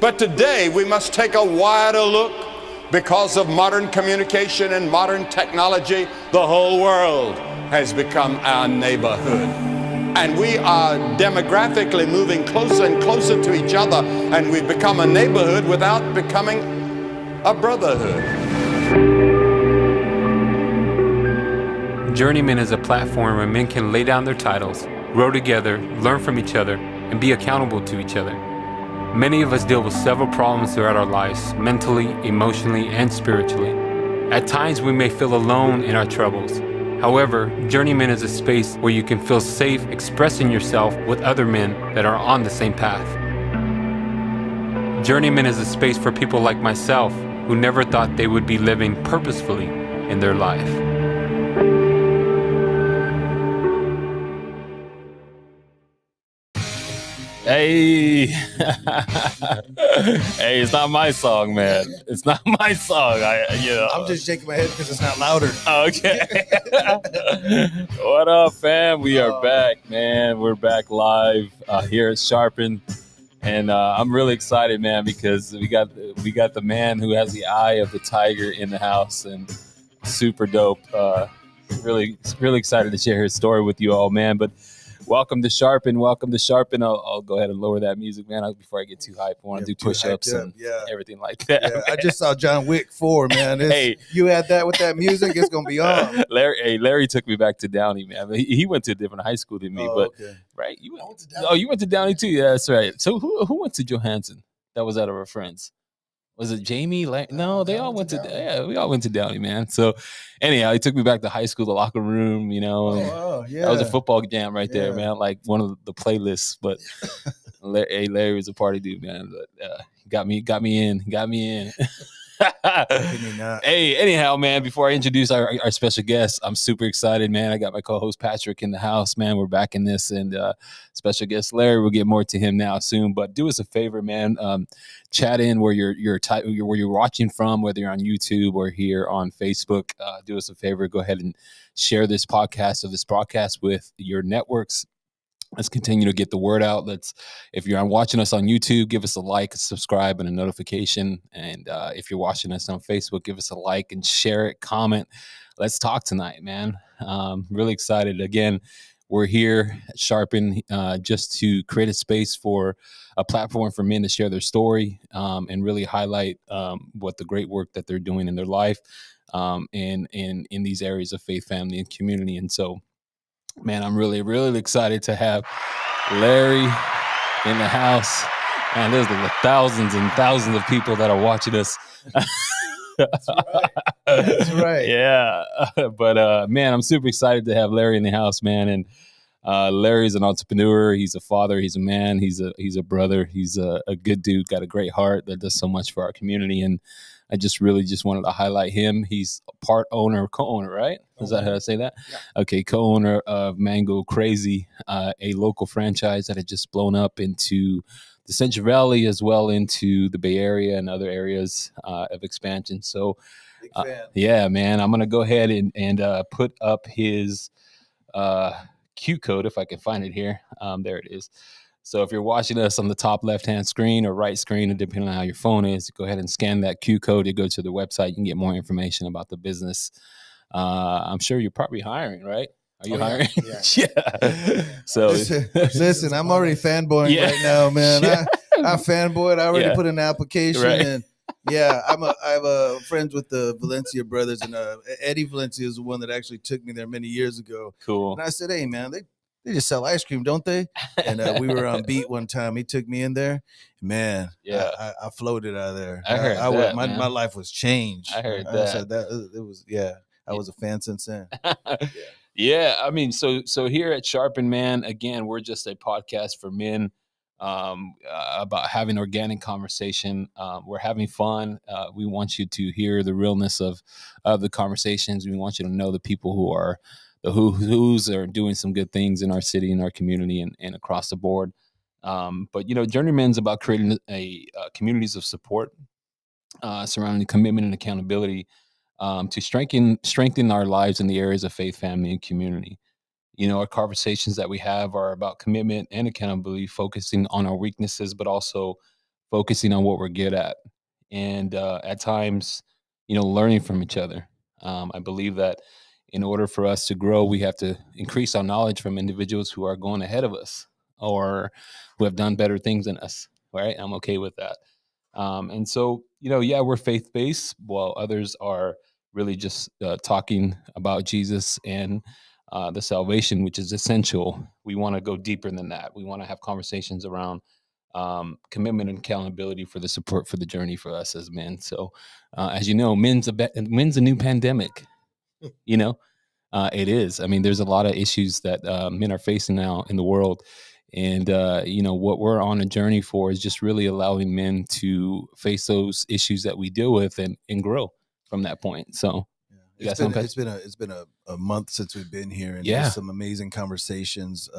But today we must take a wider look. Because of modern communication and modern technology, the whole world has become our neighborhood. And we are demographically moving closer and closer to each other, and we've become a neighborhood without becoming a brotherhood. Journeyman is a platform where men can lay down their titles, grow together, learn from each other, and be accountable to each other. Many of us deal with several problems throughout our lives, mentally, emotionally, and spiritually. At times, we may feel alone in our troubles. However, Journeyman is a space where you can feel safe expressing yourself with other men that are on the same path. Journeyman is a space for people like myself who never thought they would be living purposefully in their life. Hey, hey, it's not my song, man. It's not my song. I'm just shaking my head because it's not louder. Okay. What up, fam? We are back, man. We're back live here at Sharpen, and I'm really excited, man, because we got the man who has the eye of the tiger in the house, and super dope. Really excited to share his story with you all, man. But welcome to Sharpen. Welcome to Sharpen. I'll go ahead and lower that music, man, before I get too hyped. I want to do push-ups and everything like that. Yeah, I just saw John Wick 4, man. Hey, you add that with that music, it's going to be on. Larry took me back to Downey, man. He went to a different high school than me, right? You went to Downey. Oh, you went to Downey too? Yeah, that's right. So who went to Johansson? That was out of our friends. Was it Jamie? No, they all went to Downey. Yeah, we all went to Downey, man. So anyhow, he took me back to high school, the locker room, you know. That was a football jam right there, man. Like one of the playlists. But Larry was a party dude, man. But got me in. Hey, anyhow, man, before I introduce our special guest, I'm super excited, man. I got my co-host Patrick in the house, man. We're back in this, and special guest Larry. We'll get more to him now soon. But do us a favor, man. Chat in where where you're watching from, whether you're on YouTube or here on Facebook. Do us a favor. Go ahead and share this podcast broadcast with your networks. Let's continue to get the word out. If you're watching us on YouTube, give us a like, a subscribe, and a notification. And if you're watching us on Facebook, give us a like and share it, comment. Let's talk tonight, man. Really excited. Again, we're here at Sharpen just to create a space for a platform for men to share their story and really highlight what the great work that they're doing in their life and in these areas of faith, family, and community. And so, man, I'm really, really excited to have Larry in the house. Man, there's the thousands and thousands of people that are watching us. That's right. Yeah. But, man, I'm super excited to have Larry in the house, man. And Larry's an entrepreneur. He's a father. He's a man. He's a brother. He's a good dude, got a great heart that does so much for our community. And I just wanted to highlight him. He's co-owner, right? Is that how I say that? Yeah. Okay, co-owner of Mango Crazy, a local franchise that had just blown up into the Central Valley as well into the Bay Area and other areas of expansion. So, yeah, man, I'm going to go ahead and put up his Q code if I can find it here. There it is. So if you're watching us on the top left-hand screen or right screen, and depending on how your phone is, go ahead and scan that Q code to go to the website. You can get more information about the business. I'm sure you're probably hiring, right? Are you hiring? Yeah. Yeah. So listen, I'm already fanboying right now, man. Yeah. I fanboyed. I already put in an application, and I'm friends with the Valencia brothers, and Eddie Valencia is the one that actually took me there many years ago. Cool. And I said, hey, man, they just sell ice cream, don't they? And we were on beat one time. He took me in there. Man, I floated out of there. I heard my life was changed. I heard that. Said that it was, I was a fan since then. Yeah, I mean, so here at Sharpen, man, again, we're just a podcast for men about having organic conversation. We're having fun. We want you to hear the realness of the conversations. We want you to know the people who are the who's are doing some good things in our city, in our community, and across the board. But, Journeyman's about creating communities of support surrounding commitment and accountability to strengthen our lives in the areas of faith, family, and community. Our conversations that we have are about commitment and accountability, focusing on our weaknesses, but also focusing on what we're good at, and at times, learning from each other. I believe that in order for us to grow, we have to increase our knowledge from individuals who are going ahead of us or who have done better things than us. Right? I'm okay with that. And so, we're faith based, while others are really just talking about Jesus and the salvation, which is essential. We want to go deeper than that. We want to have conversations around commitment and accountability for the support for the journey for us as men. So, as you know, men's a new pandemic. It is. I mean, there's a lot of issues that men are facing now in the world. And, what we're on a journey for is just really allowing men to face those issues that we deal with and grow from that point. So it's been a month since we've been here, and there's some amazing conversations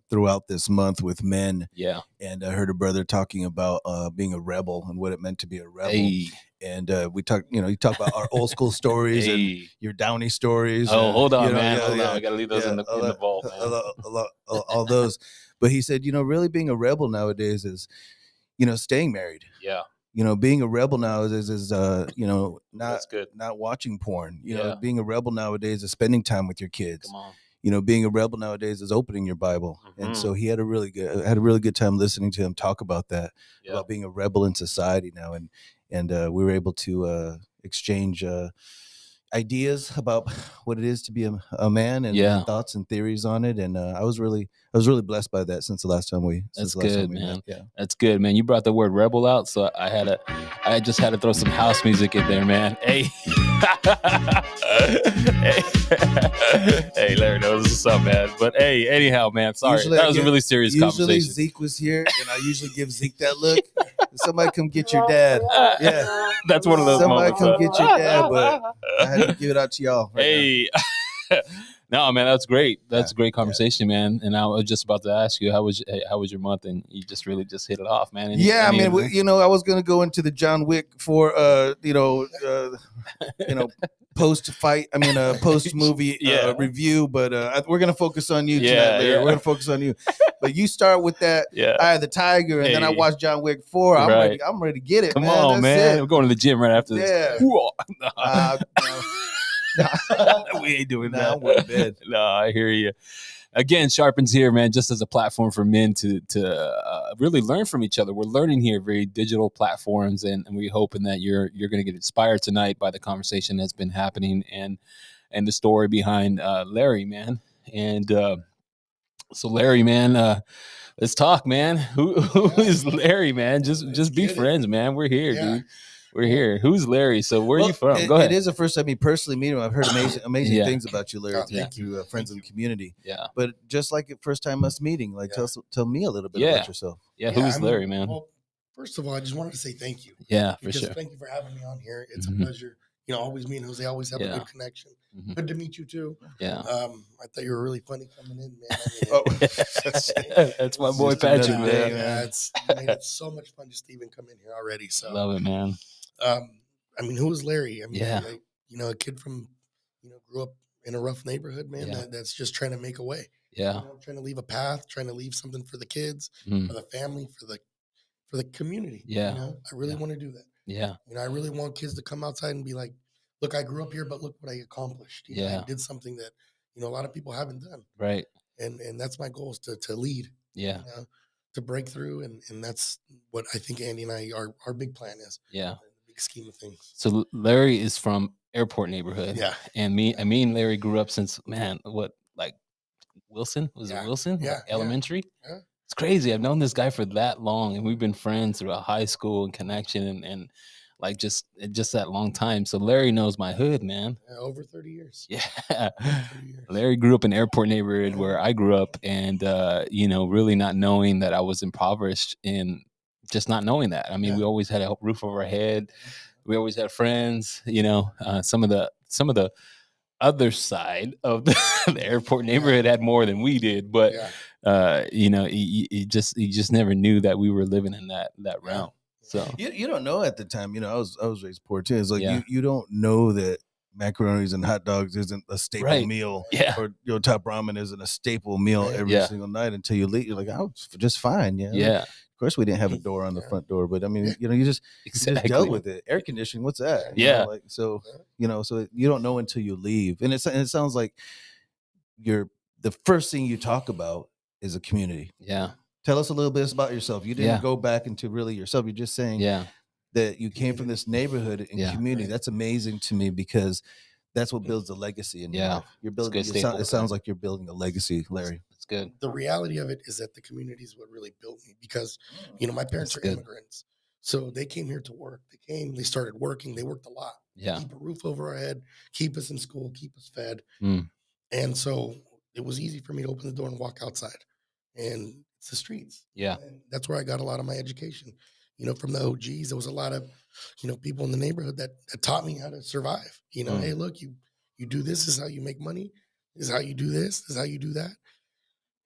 throughout this month with men. Yeah. And I heard a brother talking about being a rebel and what it meant to be a rebel. Hey. And we talk, you talk about our old school stories and your Downey stories. Oh, hold on, man. Hold on. I got to leave those in the vault, man. All those. But he said, really being a rebel nowadays is, staying married. Yeah. Being a rebel nowadays is, That's good. not watching porn. Being a rebel nowadays is spending time with your kids. Come on. Being a rebel nowadays is opening your Bible. Mm-hmm. And so he had a really good time listening to him talk about that, about being a rebel in society now. And we were able to exchange ideas about what it is to be a man and thoughts and theories on it. And I was really blessed by that since the last time we. That's good, man. Yeah, that's good, man. You brought the word rebel out, so I just had to throw some house music in there, man. Hey, hey, Larry knows what's up, man. But hey, anyhow, man, sorry, that was a really serious conversation. Usually Zeke was here, and I usually give Zeke that look. Somebody come get your dad. Yeah, that's one of those moments. Somebody come get your dad, but I had to give it out to y'all. Hey. No, man, that's great. That's a great conversation, man. And I was just about to ask you, how was your month? And you just really just hit it off, man. I was going to go into the John Wick for, post movie review, but we're going to focus on you tonight, Larry. We're going to focus on you. But you start with that Eye of the Tiger, and then I watched John Wick 4. I'm ready to get it. Come on, man. We're going to the gym right after this. We ain't doing that. I'm going to bed. No, I hear you. Again, Sharpen's here, man, just as a platform for men to really learn from each other. We're learning here, very digital platforms, and we're hoping that you're going to get inspired tonight by the conversation that's been happening and the story behind Larry, man. And so, Larry, man, let's talk, man. Who is Larry, man? Just be friends, man. We're here, dude. We're here. Who's Larry? So where are you from? Go ahead. It is the first time me personally meet him. I've heard amazing things about you, Larry, through friends in the community. Yeah. But just like the first time us meeting, tell me a little bit about yourself. Yeah. Who's Larry, man? Well, first of all, I just wanted to say thank you. Yeah, for sure. Thank you for having me on here. It's a pleasure. Always me and Jose always have a good connection. Mm-hmm. Good to meet you too. Yeah. I thought you were really funny coming in, man. That's my boy Patrick, man. It's made it so much fun just to even come in here already. So love it, man. Who was Larry? A kid from, grew up in a rough neighborhood, man, that's just trying to make a way. Yeah. Trying to leave a path, trying to leave something for the kids, for the family, for the community. Yeah. I really want to do that. Yeah. I really want kids to come outside and be like, look, I grew up here, but look what I accomplished. I did something that, a lot of people haven't done. Right. And that's my goal, is to lead. Yeah. To break through. And that's what I think Andy and I, our big plan is. Yeah. Big scheme of things. So Larry is from Airport neighborhood. Yeah. And me and Larry grew up since, Wilson? Was it Wilson? Yeah. Elementary? Yeah. It's crazy. I've known this guy for that long, and we've been friends throughout high school and connection and just that long time. So Larry knows my hood, man. Yeah, over 30 years. Yeah. 30 years. Larry grew up in Airport neighborhood where I grew up, and really not knowing that I was impoverished, and just not knowing that. I mean, we always had a roof over our head. We always had friends, some of the other side of the Airport neighborhood had more than we did, but you just never knew that we were living in that realm. So you don't know at the time, I was raised poor too. It's like you don't know that macaronis and hot dogs isn't a staple meal, or top ramen isn't a staple meal every single night until you leave. You're like, oh, it's just fine. Of course we didn't have a door on the front door, but I mean, you just dealt with it. Air conditioning, what's that? So you don't know until you leave. And it sounds like the first thing you talk about is a community. Tell us a little bit about yourself. You didn't go back into really yourself. You're just saying that you came from this neighborhood and community. That's amazing to me, because that's what builds a legacy in your life. You're building. It sounds like you're building a legacy, Larry. That's good. The reality of it is that the community is what really built me, because my parents are immigrants, so they came here to work. They started working. They worked a lot. Keep a roof over our head, keep us in school, keep us fed, and so it was easy for me to open the door and walk outside, and it's the streets. And that's where I got a lot of my education. From the OGs, there was a lot of, people in the neighborhood that taught me how to survive. Hey, look, you do this is how you make money. This is how you do this. This is how you do that.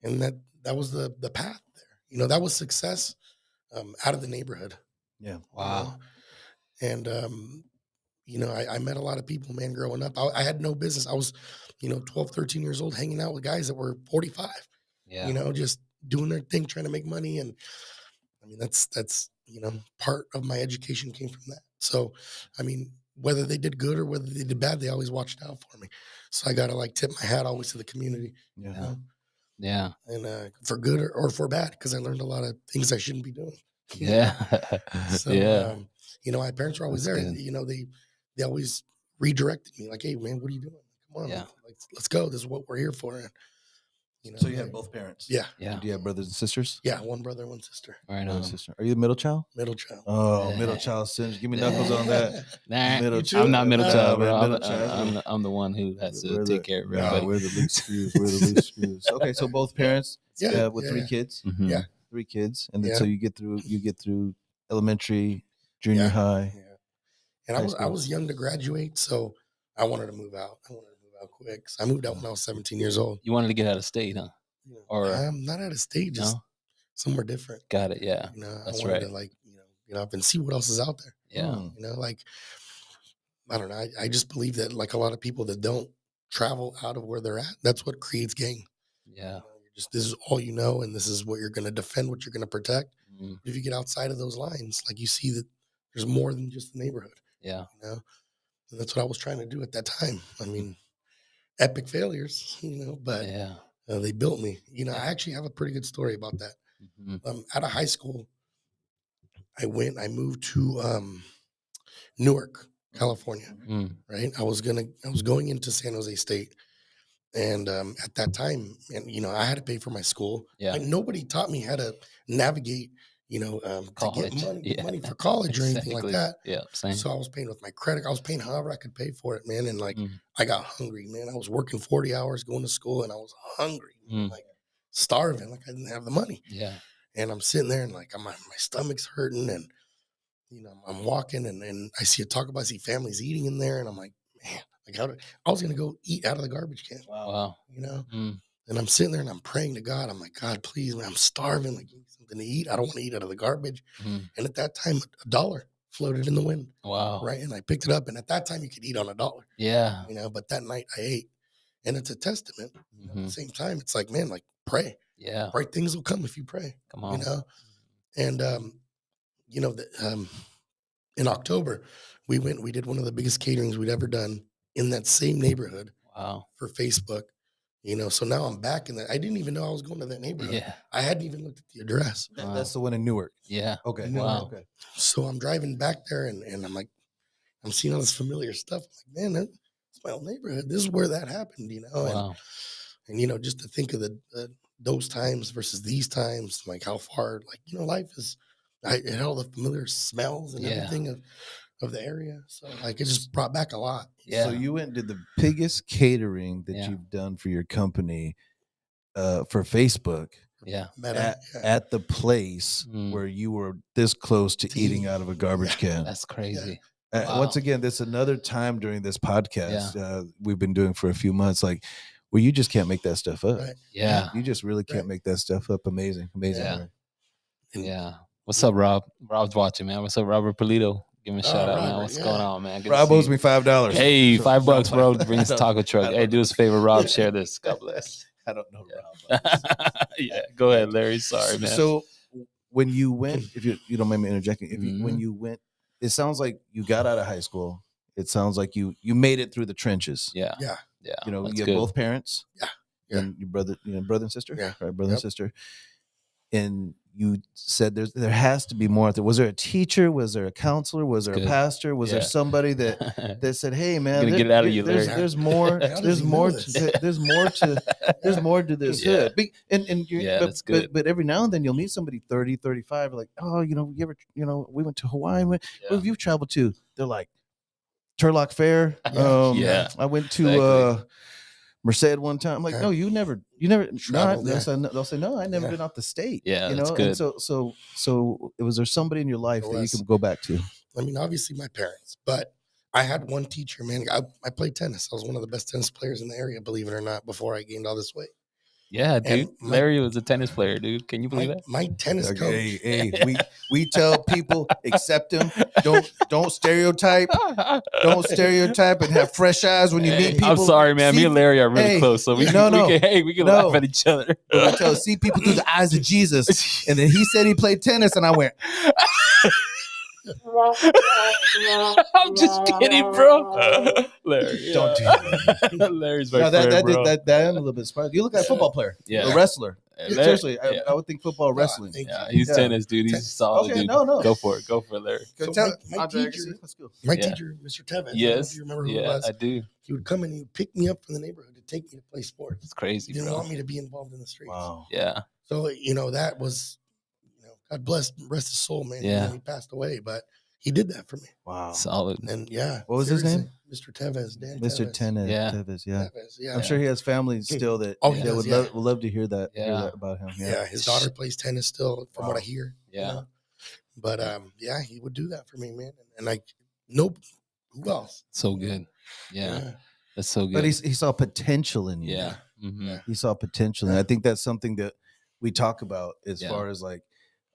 And that was the path there. That was success out of the neighborhood. Yeah. Wow. And, I met a lot of people, man, growing up. I had no business. I was, 12, 13 years old, hanging out with guys that were 45, just doing their thing, trying to make money. And I mean, that's, part of my education came from that. So, I mean, whether they did good or whether they did bad, they always watched out for me. So I got to tip my hat always to the community. Yeah. And for good or for bad, because I learned a lot of things I shouldn't be doing. So, my parents were always there. They always redirected me, like, hey, man, what are you doing? Come on, let's go. This is what we're here for. And, so you have both parents? Yeah. Do you have brothers and sisters? Yeah, one brother, one sister. Right on. Sister. Are you the middle child? Middle child. Oh, middle child syndrome. Give me knuckles on that. I'm not middle child, bro. I'm the one who has to take care of everybody. We're the least screws. Okay, so both parents with 3 kids. Mm-hmm. Yeah. 3 kids. And then so you get through elementary, junior high. Yeah. And I was young to graduate, so I wanted to move out. I wanted to move out quick. So I moved out when I was 17 years old. You wanted to get out of state, huh? Or I'm not out of state, just somewhere different. Got it. Yeah. That's I wanted to get up and see what else is out there. Yeah. I don't know. I just believe that a lot of people that don't travel out of where they're at, that's what creates gang. Yeah. This is all you know, and this is what you're going to defend, what you're going to protect. Mm-hmm. If you get outside of those lines, you see that there's more than just the neighborhood. Yeah. And that's what I was trying to do at that time. I mean, epic failures, but they built me. I actually have a pretty good story about that. Mm-hmm. Out of high school, I moved to Newark, California. Mm. Right. I was going into San Jose State. And at that time, and I had to pay for my school. Yeah. Nobody taught me how to navigate, to get money for college or anything like that. Yeah, same. So I was paying with my credit. I was paying however I could pay for it, man. And I got hungry, man. I was working 40 hours going to school, and I was hungry, starving, I didn't have the money. Yeah. And I'm sitting there, and my stomach's hurting, and I'm walking, and I see I see families eating in there, and I'm like, man. I was going to go eat out of the garbage can. Wow. And I'm sitting there and I'm praying to God. I'm like, God, please, man, I'm starving. Give me something to eat. I don't want to eat out of the garbage. And at that time, $1 floated in the wind. Wow. Right. And I picked it up. And at that time, you could eat on $1. Yeah. But that night I ate. And it's a testament. At the same time, it's pray. Yeah. Right things will come if you pray. Come on. And, in October, we did one of the biggest caterings we'd ever done in that same neighborhood. Wow. For Facebook, so now I'm back in that. I didn't even know I was going to that neighborhood. Yeah. I hadn't even looked at the address. Wow. That's the one in Newark. Yeah. Okay. Wow. Okay. So I'm driving back there and I'm like, I'm seeing all this familiar stuff. I'm like, man, that's my old neighborhood. This is where that happened, Wow. And just to think of those times versus these times, how far, life is, I had all the familiar smells and everything of the area. So it just brought back a lot. Yeah. So you went and did the biggest catering that you've done for your company for Facebook. Yeah. At the place where you were this close to eating out of a garbage can. That's crazy. Wow. Once again, this another time during this podcast we've been doing for a few months, where you just can't make that stuff up. Right. Yeah. You just really can't make that stuff up. Amazing. Yeah. Yeah. What's up, Rob? Rob's watching, man. What's up, Robert Polito? Give him a shout out, man. Robert, What's going on, man? Good Rob to see owes you. me $5. Hey, So- $5, bro. No, Bring us a taco truck. Hey, do us a favor, Rob. Share this. God bless. I don't know Rob. Yeah, go ahead, Larry. Sorry, man. So when you went, if you don't mind me interjecting, when Mhm. you went, it sounds like you got out of high school. It sounds like you made it through the trenches. Yeah. Yeah. Yeah. You know, that's you have good. both parents. Yeah. And your brother, brother and sister. Yeah. Right, brother and sister. And you said there has to be more. Was there a teacher? Was there a counselor? Was there a pastor? Was there somebody that said, "Hey, man, gonna get it out of you, Larry." there's more. There's more to this hood." That's good. But every now and then you'll meet somebody 30, 35, like, "Oh, you ever, we went to Hawaii. Where have you traveled to?" They're like, "Turlock Fair." I went to Merced one time. I'm like, "No, you never. No, they'll say, "No, I never been out the state." Yeah, you that's know. good. And so was there somebody in your life that you can go back to? I mean, obviously my parents, but I had one teacher, man. I played tennis. I was one of the best tennis players in the area, believe it or not, before I gained all this weight. Yeah, dude. Larry was a tennis player, dude. Can you believe that? My tennis coach. Hey, we tell people accept him. Don't stereotype. Don't stereotype and have fresh eyes when you meet people. I'm sorry, man. Me and Larry are really close, so we can laugh at each other. See people through the eyes of Jesus. And then he said he played tennis, and I went. I'm just kidding, bro. Larry, don't do that. Larry's my friend, bro. That a little bit surprised. You look like a football player, a wrestler. Seriously, I would think football, wrestling. Yeah, he's tennis, dude. He's solid, dude. No. Go for it, Larry. So my teacher, Mr. Tevez. Yes, do you remember who it was? I do. He would come and he would pick me up from the neighborhood to take me to play sports. It's crazy, He didn't bro. want me to be involved in the streets. Wow. Yeah. So that was, God bless, rest his soul, man. Yeah. He passed away, but he did that for me. Wow. Solid. And what was his name? Mr. Tevez. Dan Mr. Tevez. Tevez. I'm sure he has family still that would love to hear that about him. Yeah. His daughter plays tennis still, from what I hear. Yeah. But he would do that for me, man. And nope. Who else? So good. Yeah. That's so good. But he saw potential in you. Yeah. Mm-hmm. He saw potential. And I think that's something that we talk about as far as like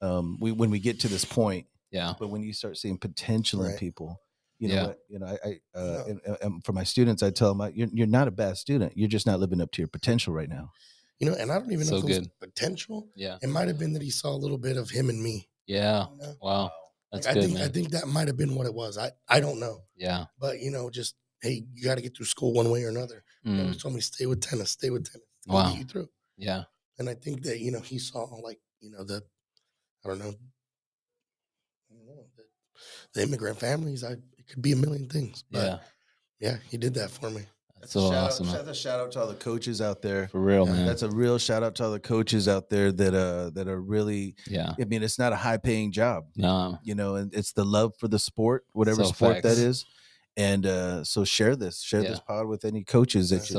when we get to this point. Yeah. But when you start seeing potential in people, and for my students, I tell them, you're not a bad student. You're just not living up to your potential right now. And I don't even know if it was potential. Yeah. It might have been that he saw a little bit of him and me. Yeah. Wow. That's good, man. I think that might have been what it was. I don't know. Yeah. But, just, hey, you got to get through school one way or another. He always told me, stay with tennis. Wow. Get you through. Yeah. And I think that, he saw the immigrant families. It could be a million things. But yeah, he did that for me. That's so awesome. That's a shout out to all the coaches out there. For real, man. That's a real shout out to all the coaches out there that are really. Yeah. I mean, it's not a high paying job. No. And it's the love for the sport, whatever sport that is. And so share this pod with any coaches that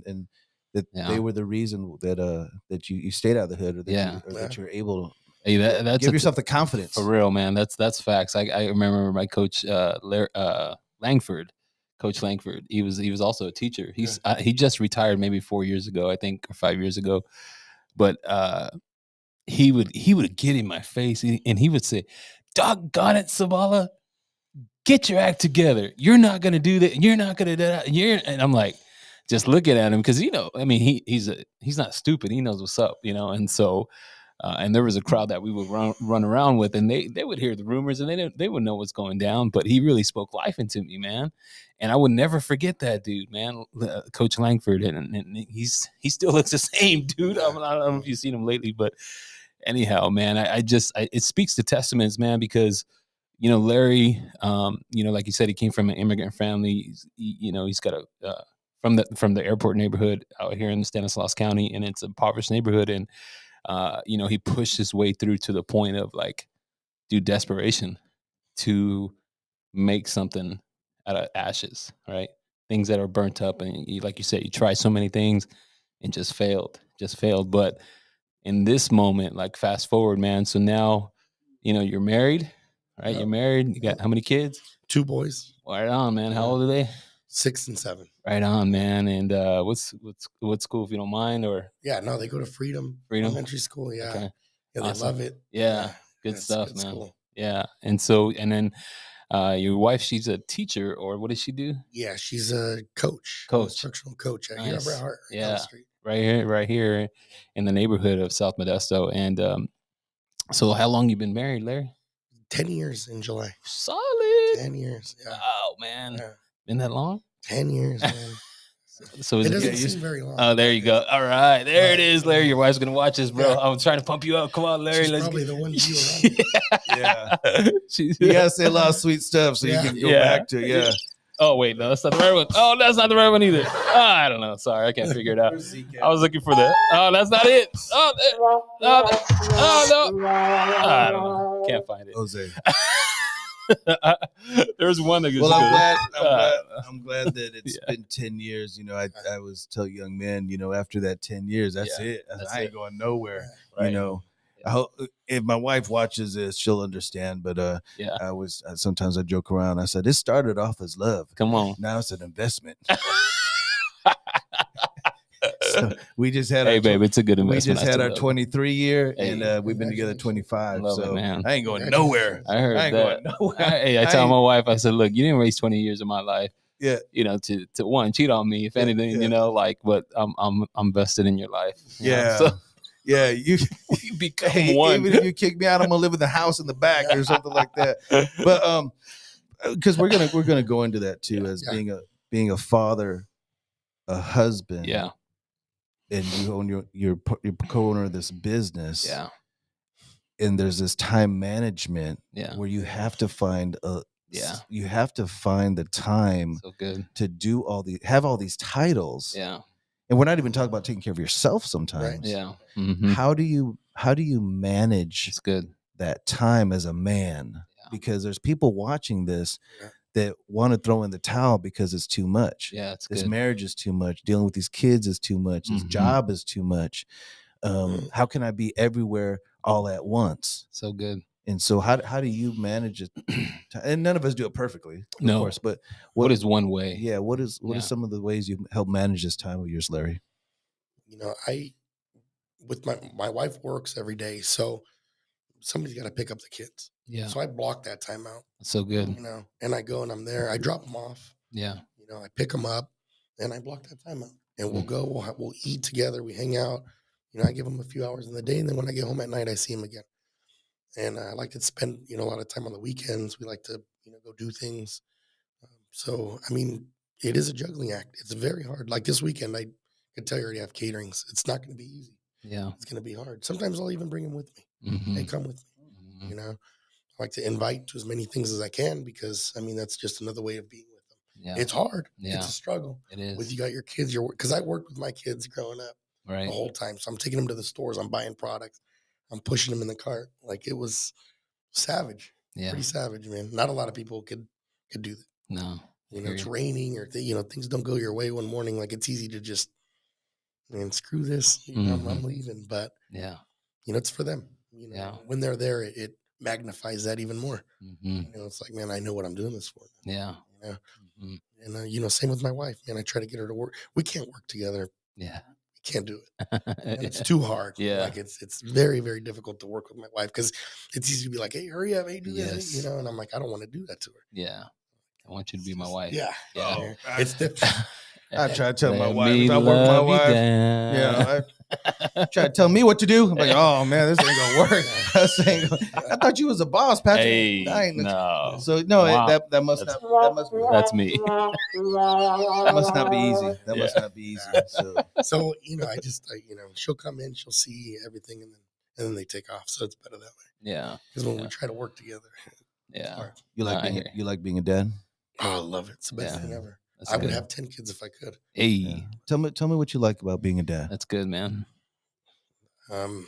and that they were the reason that you stayed out of the hood, or that you're able to. Hey, that's give yourself the confidence. For real, man. That's facts. I remember my coach Lankford. Coach Lankford. He was also a teacher. He just retired maybe 4 years ago, I think, or 5 years ago. But he would get in my face and he would say, "Doggone it, Sabala, get your act together. You're not gonna do that. You're not gonna do that." And I'm like, just looking at him because I mean, he's not stupid. He knows what's up, and so. And there was a crowd that we would run around with, and they would hear the rumors, and they would know what's going down. But he really spoke life into me, man. And I would never forget that dude, man, Coach Lankford. And he still looks the same, dude. I don't know if you've seen him lately, but anyhow, man, it speaks to testaments, man, because Larry, like you said, he came from an immigrant family. He's got from the airport neighborhood out here in Stanislaus County, and it's a impoverished neighborhood, and he pushed his way through to the point of desperation to make something out of ashes, right? Things that are burnt up. And like you said, you try so many things and just failed. But in this moment, fast forward, man. So now, you're married, right? Yep. You're married. You got how many kids? 2 boys. Right on, man. How old are they? 6 and 7. Right on, man. And what's school, if you don't mind? Or no, they go to Freedom Elementary School. Yeah, okay. They love it. Yeah, good stuff, man. School. Yeah, and then Your wife, she's a teacher, or what does she do? Yeah, she's a coach, instructional coach here at Red Heart. Yeah, right here in the neighborhood of South Modesto. And so how long you been married, Larry? 10 years in July. Solid. 10 years. Yeah. Wow, man. Yeah. Been that long? 10 years, man. So it doesn't seem very long. Oh, there you go. All right. There it is, Larry. Your wife's going to watch this, bro. Yeah. I'm trying to pump you up. Come on, Larry. She's probably the one you Yeah. You got to say a lot of sweet stuff so you can go back to, yeah. Oh, wait. No, that's not the right one. Oh, that's not the right one either. Oh, I don't know. Sorry. I can't figure it out. I was looking for that. Oh, that's not it. Oh, no. I don't know. Can't find it. Jose. There's one that goes. Well, I'm glad that it's been 10 years. You know, I was tell young men, you know, after that 10 years, that's it. I ain't going nowhere. Right. You know, I hope if my wife watches this, she'll understand. But sometimes I joke around. I said, it started off as love. Come on. Now it's an investment. So we just had babe, it's a good investment. We just had our 23 year, and we've been together 25. Love so it, man. I ain't going nowhere. I heard that. I told my wife, I said, look, you didn't waste 20 years of my life. Yeah. You know, to one, cheat on me, if anything, you know, like, but I'm vested in your life. Yeah. So, yeah, you become one. Even if you kick me out, I'm gonna live in the house in the back or something like that. But because we're gonna go into that too, as being a father, a husband. Yeah. And you own your co-owner of this business. Yeah. And there's this time management where you have to find you have to find the time to do have all these titles. Yeah. And we're not even talking about taking care of yourself sometimes. Right. Yeah. Mm-hmm. How do you manage that time as a man? Yeah. Because there's people watching this that want to throw in the towel because it's too much. Yeah, this marriage is too much. Dealing with these kids is too much. This job is too much. How can I be everywhere all at once? So good. And so how do you manage it? And none of us do it perfectly, of course. But what is one way? Yeah, what are some of the ways you help manage this time of yours, Larry? You know, with my wife works every day, so somebody's got to pick up the kids. Yeah. So I block that time out. That's so good. You know, and I go and I'm there. I drop them off. Yeah. You know, I pick them up and I block that time out. And we'll go, we'll eat together. We hang out. You know, I give them a few hours in the day. And then when I get home at night, I see them again. And I like to spend, you know, a lot of time on the weekends. We like to, you know, go do things. So, I mean, it is a juggling act. It's very hard. Like this weekend, I could tell you already have caterings. It's not going to be easy. Yeah. It's going to be hard. Sometimes I'll even bring them with me. Mm-hmm. They come with me, you know. I like to invite to as many things as I can because, I mean, that's just another way of being with them. Yeah. It's hard. Yeah. It's a struggle. It is. With you got your kids, because I worked with my kids growing up the whole time. So I'm taking them to the stores. I'm buying products. I'm pushing them in the cart. Like, it was savage. Yeah. Pretty savage, man. Not a lot of people could do that. No. You know, it's raining or, you know, things don't go your way one morning. Like, it's easy to just, man, screw this. You know, I'm leaving. But, you know, it's for them. You know, when they're there, it magnifies that even more. You know, it's like, man, I know what I'm doing this for. Yeah. You know, and you know, same with my wife, man. I try to get her to work. We can't work together. Yeah, we can't do it. It's too hard. Yeah, like it's very, very difficult to work with my wife because it's easy to be like, hey, hurry up, hey, do this, you know. And I'm like, I don't want to do that to her. Yeah, I want you to be my wife. Yeah, yeah. It's different. I try to tell my wife. I work my wife. Yeah, I try to tell me what to do. I'm like, oh man, this ain't gonna work. I thought you was a boss, Patrick. Hey, no. So no, that must not. That's me. That must not be easy. That must not be easy. So you know, you know, she'll come in, she'll see everything, and then they take off. So it's better that way. Yeah. Because when we try to work together, you like being a dad? Oh, I love it. It's the best thing ever. That's I good. would have 10 kids if I could. Hey, yeah. Tell me what you like about being a dad. That's good, man. You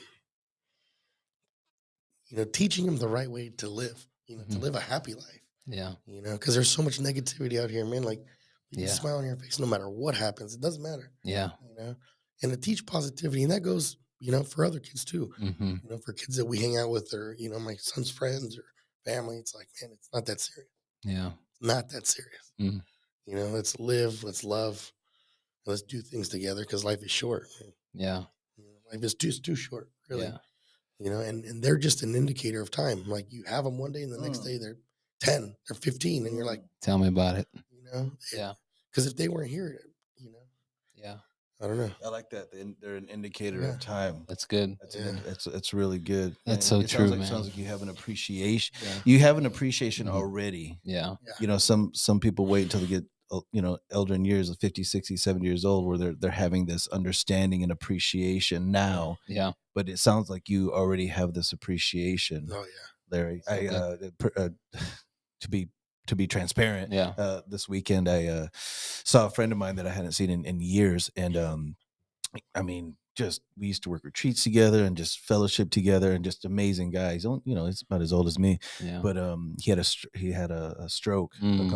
know, teaching them the right way to live. You know, to live a happy life. Yeah. You know, because there's so much negativity out here, man. Like, you can smile on your face no matter what happens. It doesn't matter. Yeah. You know, and to teach positivity, and that goes, you know, for other kids too. You know, for kids that we hang out with, or you know, my son's friends or family. It's like, man, it's not that serious. Yeah. Not that serious. You know, let's live, let's love, let's do things together because life is short. Man. Yeah. You know, life is too short, really. Yeah. You know, and they're just an indicator of time. Like, you have them one day and the next day they're 10, they're 15, and you're like, tell me about it. Yeah. Because if they weren't here, Yeah. I don't know. I like that. They're an indicator of time. That's good. It's really good. That's so true, man. It sounds like you have an appreciation. Yeah. You have an appreciation already. Yeah. Some people wait until they get elder in years, 50, 60, 70 years old, where they're having this understanding and appreciation now. Yeah. But it sounds like you already have this appreciation. Oh yeah, Larry. To be transparent, this weekend I saw a friend of mine that I hadn't seen in years, and I mean, just we used to work retreats together and just fellowship together, and just amazing guy. He's he's about as old as me, but he had a stroke a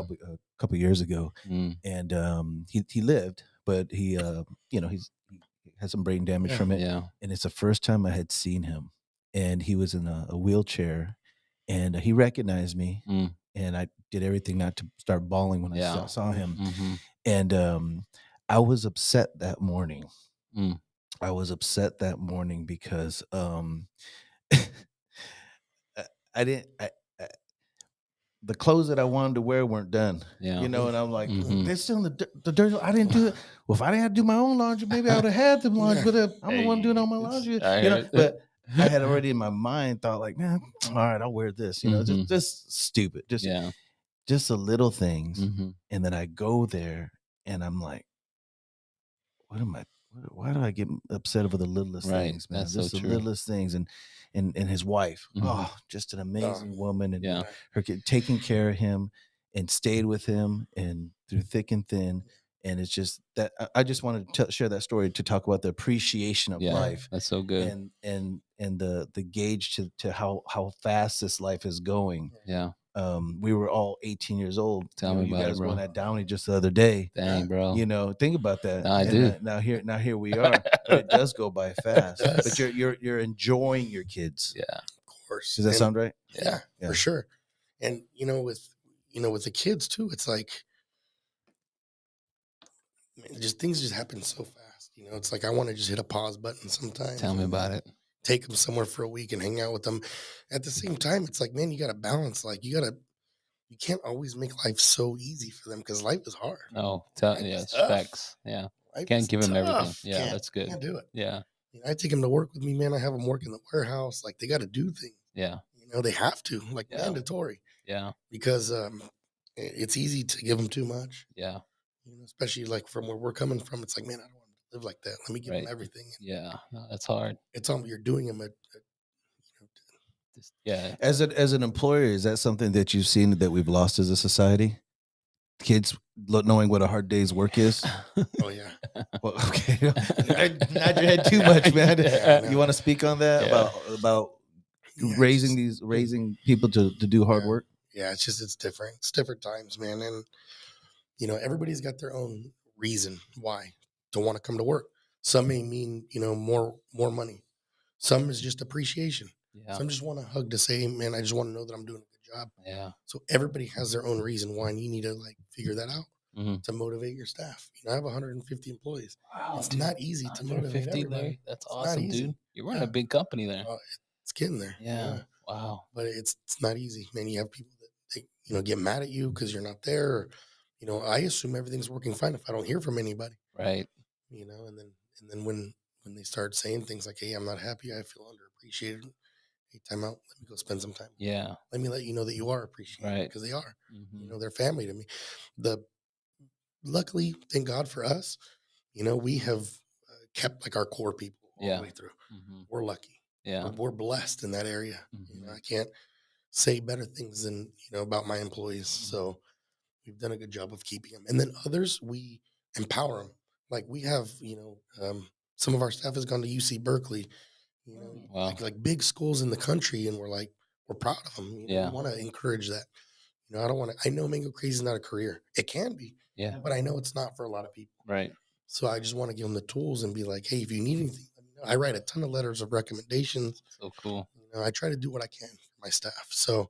couple years ago, and he lived, but he had some brain damage from it, and it's the first time I had seen him, and he was in a wheelchair, and he recognized me. And I did everything not to start bawling when I saw him. And I was upset that morning. I was upset that morning because the clothes that I wanted to wear weren't done. And I'm like, they're still in the dirt. I didn't do it. Well, if I didn't have to do my own laundry, maybe I would have had them laundry, but I'm the one doing all my laundry. But I had already in my mind thought like, man, all right, I'll wear this. Just stupid, just the little things. And then I go there and I'm like, why do I get upset over the littlest things, man? That's Just so the true. littlest things. And his wife, just an amazing woman, and her kid taking care of him and stayed with him and through thick and thin. And it's just that I just wanted to share that story to talk about the appreciation of life. That's so good. And the gauge to how fast this life is going. We were all 18 years old. Tell me about you guys it, bro. went at Downey just the other day. Dang, bro. Think about that. I do. Now here we are. But it does go by fast. But you're enjoying your kids. Of course. Does that sound right? Yeah, for sure. And with the kids too, it's like, man, things just happen so fast. It's like I want to just hit a pause button sometimes. Tell me about it. Take them somewhere for a week and hang out with them. At the same time, it's like, man, you got to balance. Like you can't always make life so easy for them because life is hard. No, specs. Yeah. Life Can't give them everything. tough. Yeah, that's good. Can't do it. Yeah. I take them to work with me, man. I have them work in the warehouse. Like they got to do things. Yeah. They have to, like mandatory. Yeah. Because it's easy to give them too much. Yeah. Especially like from where we're coming from. It's like, man, I don't want to live like that. Let me give them everything. Yeah. No, that's hard. It's you're doing them As an employer, is that something that you've seen that we've lost as a society? Kids knowing what a hard day's work is. Oh yeah. Well, okay. Nod your head too much, man. You want to speak on that about raising people to do hard work? Yeah, it's different. It's different times, man. And everybody's got their own reason why to want to come to work. Some may mean more money. Some is just appreciation. Some just want to hug to say, man, I just want to know that I'm doing a good job. Yeah. So everybody has their own reason why, and you need to figure that out to motivate your staff. I have 150 employees. Wow, it's not easy to motivate everybody. That's awesome, dude. You're running a big company there. It's getting there. Yeah. Wow. But it's not easy, man. You have people that they, get mad at you because you're not there. Or, I assume everything's working fine if I don't hear from anybody. Right. And then when they start saying things like, "Hey, I'm not happy. I feel underappreciated. Hey, time out. Let me go spend some time. Yeah. Let me let you know that you are appreciated." Right. Because they are. They're family to me. Luckily, thank God for us, we have kept like our core people all the way through. We're lucky. Yeah. We're blessed in that area. I can't say better things than, about my employees. So we've done a good job of keeping them. And then others, we empower them. Like we have, some of our staff has gone to UC Berkeley, wow. like big schools in the country. And we're proud of them. We want to encourage that. I know Mango Crazy is not a career. It can be. Yeah. But I know it's not for a lot of people. Right. So I just want to give them the tools and be like, hey, if you need anything, let me know. I write a ton of letters of recommendations. So cool. I try to do what I can for my staff. So,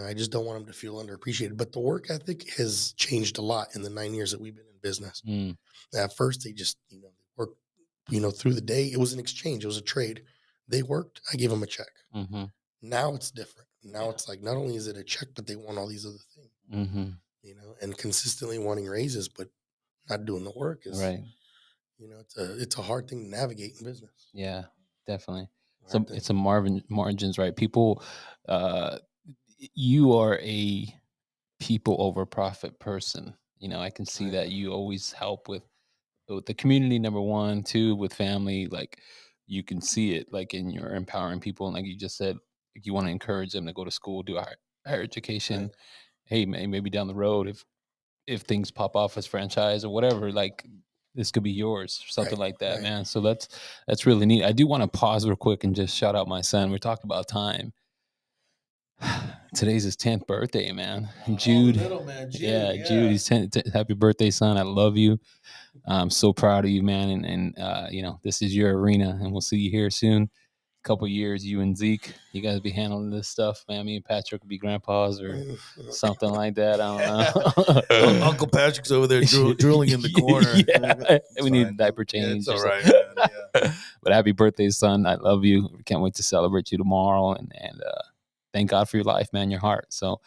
I just don't want them to feel underappreciated. But the work ethic has changed a lot in the 9 years that we've been in business. At first, they just, worked, through the day. It was an exchange. It was a trade. They worked. I gave them a check. Now it's different. Now it's like, not only is it a check, but they want all these other things, you know, and consistently wanting raises, but not doing the work is, right. you know, it's a hard thing to navigate in business. Yeah, definitely. So it's a margins, right? People, you are a people over profit person. You know, I can see that you always help with the community, number one, two, with family. Like, you can see it, like, in your empowering people. And like you just said, like, you want to encourage them to go to school, do a higher education. Right. Hey, maybe down the road, if things pop off as franchise or whatever, like, this could be yours or something like that, man. So that's really neat. I do want to pause real quick and just shout out my son. We're talking about time. Today's his 10th birthday, man. Jude. Little man, Jude. Yeah, Jude. He's 10. Happy birthday, son. I love you. I'm so proud of you, man. And you know, this is your arena, and we'll see you here soon. Couple years, you and Zeke, you guys be handling this stuff, man. Me and Patrick will be grandpas or something like that. I don't know. Uncle Patrick's over there drooling in the corner. Yeah. We need a diaper change. Yeah, it's all right, man. Yeah. But happy birthday, son. I love you. Can't wait to celebrate you tomorrow. And thank God for your life, man, your heart. So,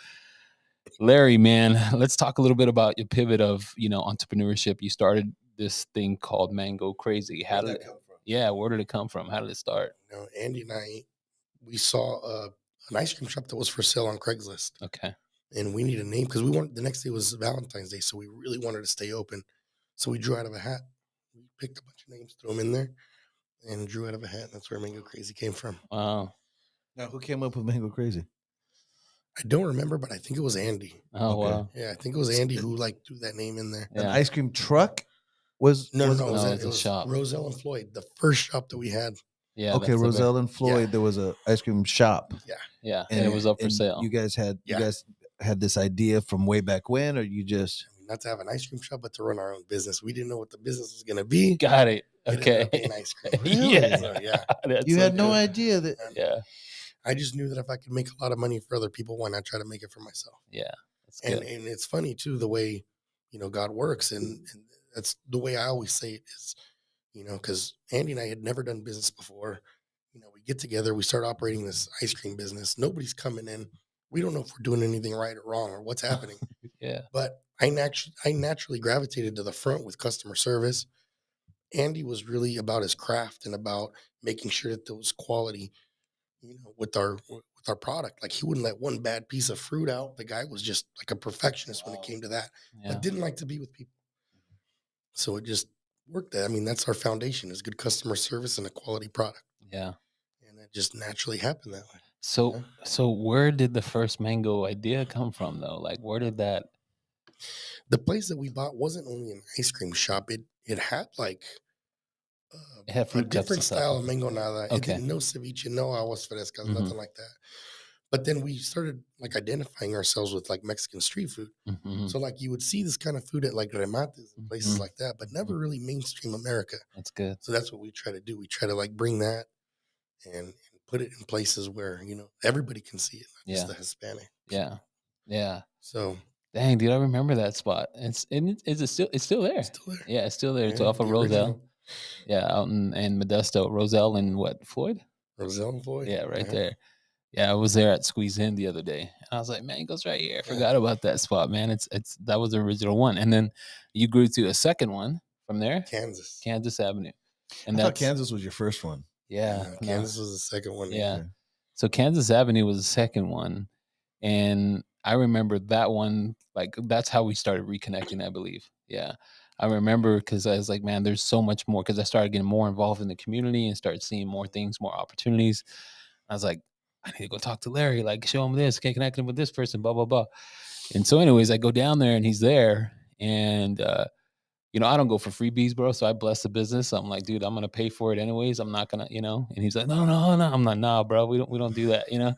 Larry, man, let's talk a little bit about your pivot of, you know, entrepreneurship. You started this thing called Mango Crazy. How did it come from? Yeah, where did it come from? How did it start? You know, Andy and I, we saw an ice cream shop that was for sale on Craigslist. Okay. And we needed a name because the next day was Valentine's Day, so we really wanted to stay open. So we drew out of a hat. We picked a bunch of names, threw them in there, and drew out of a hat. And that's where Mango Crazy came from. Wow. Now, who came up with Mango Crazy? I don't remember, but I think it was Andy. Oh, okay. Wow. Yeah, I think it was Andy who threw that name in there. Yeah. An ice cream truck? It was a shop. Roselle and Floyd, the first shop that we had. Yeah. Okay, Roselle and Floyd. There was a ice cream shop. Yeah. Yeah. And it was up for sale. You guys had this idea from way back when, or you just not to have an ice cream shop, but to run our own business. We didn't know what the business was gonna be. Got it. Okay. Ice cream. Really? Yeah. So, yeah. You had no idea that. Yeah. I just knew that if I could make a lot of money for other people, why not try to make it for myself? Yeah. And it's funny too, the way, you know, God works. And that's the way I always say it is, you know, because Andy and I had never done business before. You know, we get together, we start operating this ice cream business. Nobody's coming in. We don't know if we're doing anything right or wrong or what's happening. Yeah. But I naturally gravitated to the front with customer service. Andy was really about his craft and about making sure that there was quality, you know, with our product. Like, he wouldn't let one bad piece of fruit out. The guy was just like a perfectionist when it came to that, but didn't like to be with people. So it just worked. I mean, that's our foundation, is good customer service and a quality product. Yeah. And it just naturally happened that way. So where did the first mango idea come from, though? Like, where did that? The place that we bought wasn't only an ice cream shop. It had like it had fruit a different style of mango nada. Okay. It didn't no ceviche, no aguas frescas, nothing like that. But then we started like identifying ourselves with like Mexican street food. So like you would see this kind of food at like remates and places like that, but never really mainstream America. That's good. So that's what we try to do. We try to like bring that and put it in places where, you know, everybody can see it, not just the Hispanic. Yeah. Yeah. So dang, dude, I remember that spot. It's still there. It's still there. Yeah, it's still there. It's off of Roselle. Original. Yeah, out in Modesto. Roselle and what? Floyd? Roselle and Floyd. Yeah, right there. Yeah, I was there at Squeeze In the other day. And I was like, Mango's right here. I forgot about that spot, man. It's that was the original one. And then you grew to a second one from there. Kansas Avenue. And I thought Kansas was your first one. Yeah. Kansas was the second one. Yeah. So Kansas Avenue was the second one. And I remember that one, like, that's how we started reconnecting, I believe. Yeah. I remember because I was like, man, there's so much more, because I started getting more involved in the community and started seeing more things, more opportunities. I was like, I need to go talk to Larry, like, show him this, can connect him with this person, blah, blah, blah. And so anyways, I go down there and he's there. And, you know, I don't go for freebies, bro. So I bless the business. I'm like, dude, I'm going to pay for it anyways. I'm not going to, you know, and he's like, no. I'm like, nah, bro, we don't do that. You know,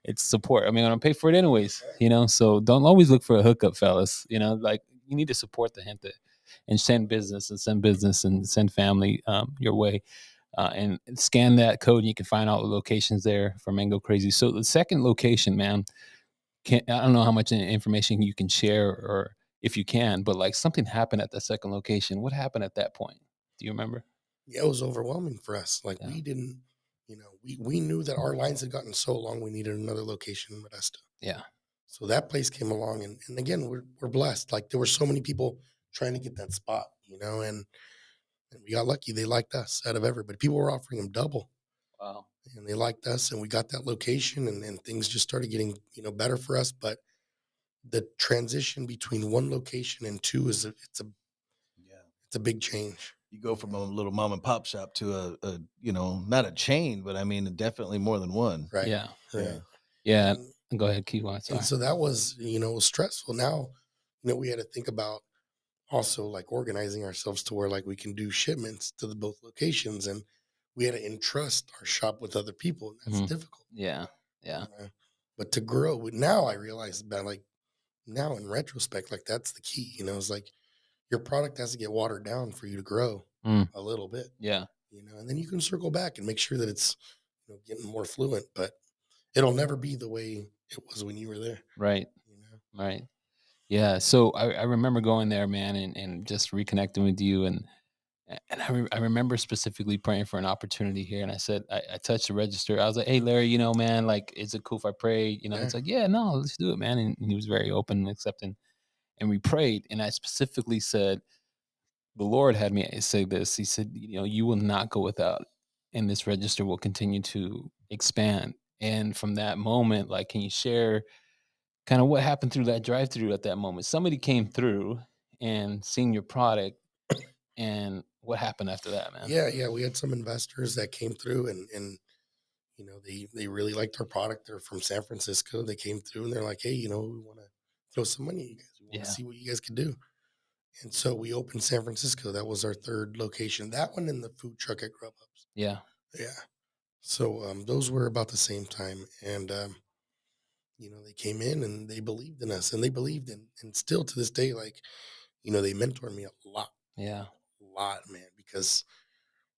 it's support. I mean, I'm going to pay for it anyways, you know, so don't always look for a hookup, fellas. You know, like, you need to support the gente and send business and send family your way. And scan that code and you can find all the locations there for Mango Crazy. So the second location, man, I don't know how much information you can share or if you can, but like something happened at the second location. What happened at that point? Do you remember? Yeah, it was overwhelming for us. Like we didn't, we knew that our lines had gotten so long, we needed another location in Modesto. Yeah. So that place came along, and again, we're blessed. Like, there were so many people trying to get that spot, and we got lucky. They liked us out of everybody. People were offering them double. Wow. And they liked us, and we got that location, and things just started getting, better for us. But the transition between one location and two it's a big change. You go from a little mom and pop shop to a not a chain, but I mean, definitely more than one. Right. Yeah. Right. Yeah. Go ahead, keep on. And so that was, stressful. Now, we had to think about also like organizing ourselves to where like we can do shipments to both locations, and we had to entrust our shop with other people. And that's difficult. Yeah. Yeah. But to grow, now I realize that, like, now in retrospect, like, that's the key. It's like your product has to get watered down for you to grow a little bit. Yeah. And then you can circle back and make sure that it's getting more fluent, but it'll never be the way it was when you were there. Right. Right. Yeah. So I remember going there, man, and just reconnecting with you. And I remember specifically praying for an opportunity here. And I said, I touched the register. I was like, hey, Larry, man, like, is it cool if I pray? It's like, yeah, no, let's do it, man. And he was very open and accepting. And we prayed. And I specifically said, the Lord had me say this. He said, you will not go without, and this register will continue to expand. And from that moment, like, can you share kind of what happened through that drive-through at that moment? Somebody came through and seen your product, and what happened after that, man? Yeah. We had some investors that came through, and they really liked our product. They're from San Francisco. They came through, and they're like, hey, we want to throw some money at you guys. We want to see what you guys can do. And so we opened San Francisco. That was our third location. That one in the food truck at Grubhub's. Yeah. Yeah. So those were about the same time. And, they came in and they believed in us, and they believed in, and still to this day, like, they mentored me a lot. Yeah. A lot, man, because,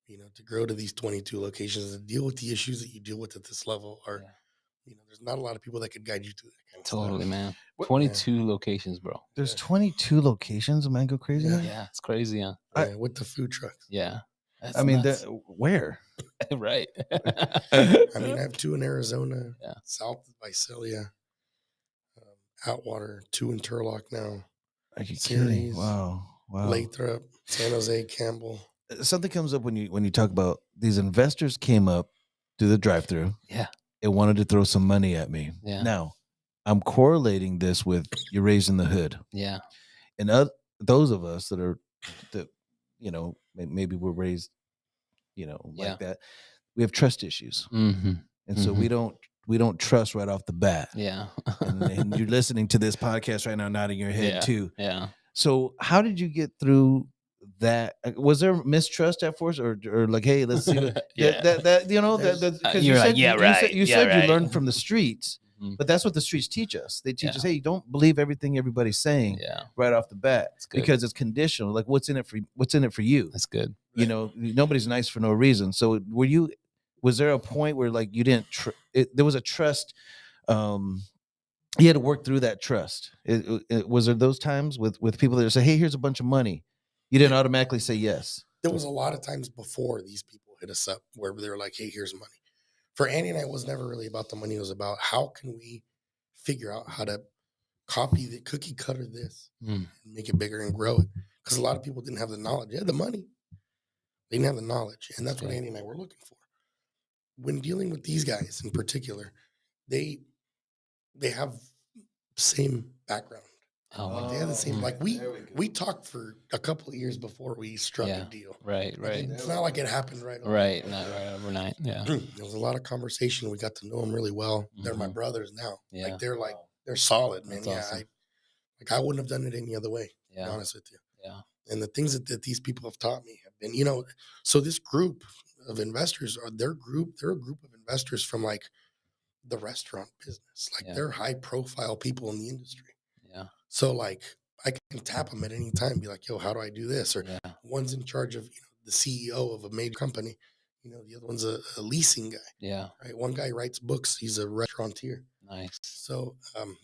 to grow to these 22 locations and deal with the issues that you deal with at this level are, there's not a lot of people that could guide you through that kind of Totally, stuff. man. 22 locations, bro. There's 22 locations. Am I go crazy? Yeah, it's crazy, huh? With the food trucks. Yeah. I mean, where? Right. I mean, I have 2 in Arizona, South of Visalia, Outwater, 2 in Turlock now. Are you kidding? Wow. Lathrop, San Jose, Campbell. Something comes up when you talk about these investors came up through the drive-through. Yeah. And wanted to throw some money at me. Yeah. Now, I'm correlating this with you're raised in the hood. Yeah. And those of us that maybe we're raised, like that, we have trust issues. Mm-hmm. And so we don't trust right off the bat. Yeah. and you're listening to this podcast right now, nodding your head too. Yeah. So how did you get through that? Was there mistrust at first, or like, hey, let's see what, because you said you learned from the streets, but that's what the streets teach us. They teach us, hey, don't believe everything everybody's saying right off the bat, because it's conditional. Like, what's in it for you? That's good. Nobody's nice for no reason. So was there a point where, like, you didn't there was a trust, you had to work through that trust? Was there those times with people that say, hey, here's a bunch of money, you didn't automatically say yes? There was a lot of times before these people hit us up where they were like, hey, here's money. For Andy and I, it was never really about the money. It was about how can we figure out how to copy the cookie cutter this and make it bigger and grow it. Because a lot of people didn't have the knowledge. They had the money. They didn't have the knowledge. And that's what Andy and I were looking for. When dealing with these guys in particular, they have same background. They have the same, like, we talked for a couple of years before we struck a deal. Right. It's not like it happened right away. Right. Not right overnight. Yeah. There was a lot of conversation. We got to know them really well. They're my brothers now. Yeah. They're solid, man. That's awesome. I wouldn't have done it any other way, to be honest with you. Yeah. And the things that these people have taught me have been, so this group of investors they're a group of investors from, like, the restaurant business. Like, they're high profile people in the industry. Yeah. So, like, I can tap them at any time, be like, yo, how do I do this? Or one's in charge of, the CEO of a major company. The other one's a leasing guy. Yeah. Right. One guy writes books. He's a restaurateur. Nice. So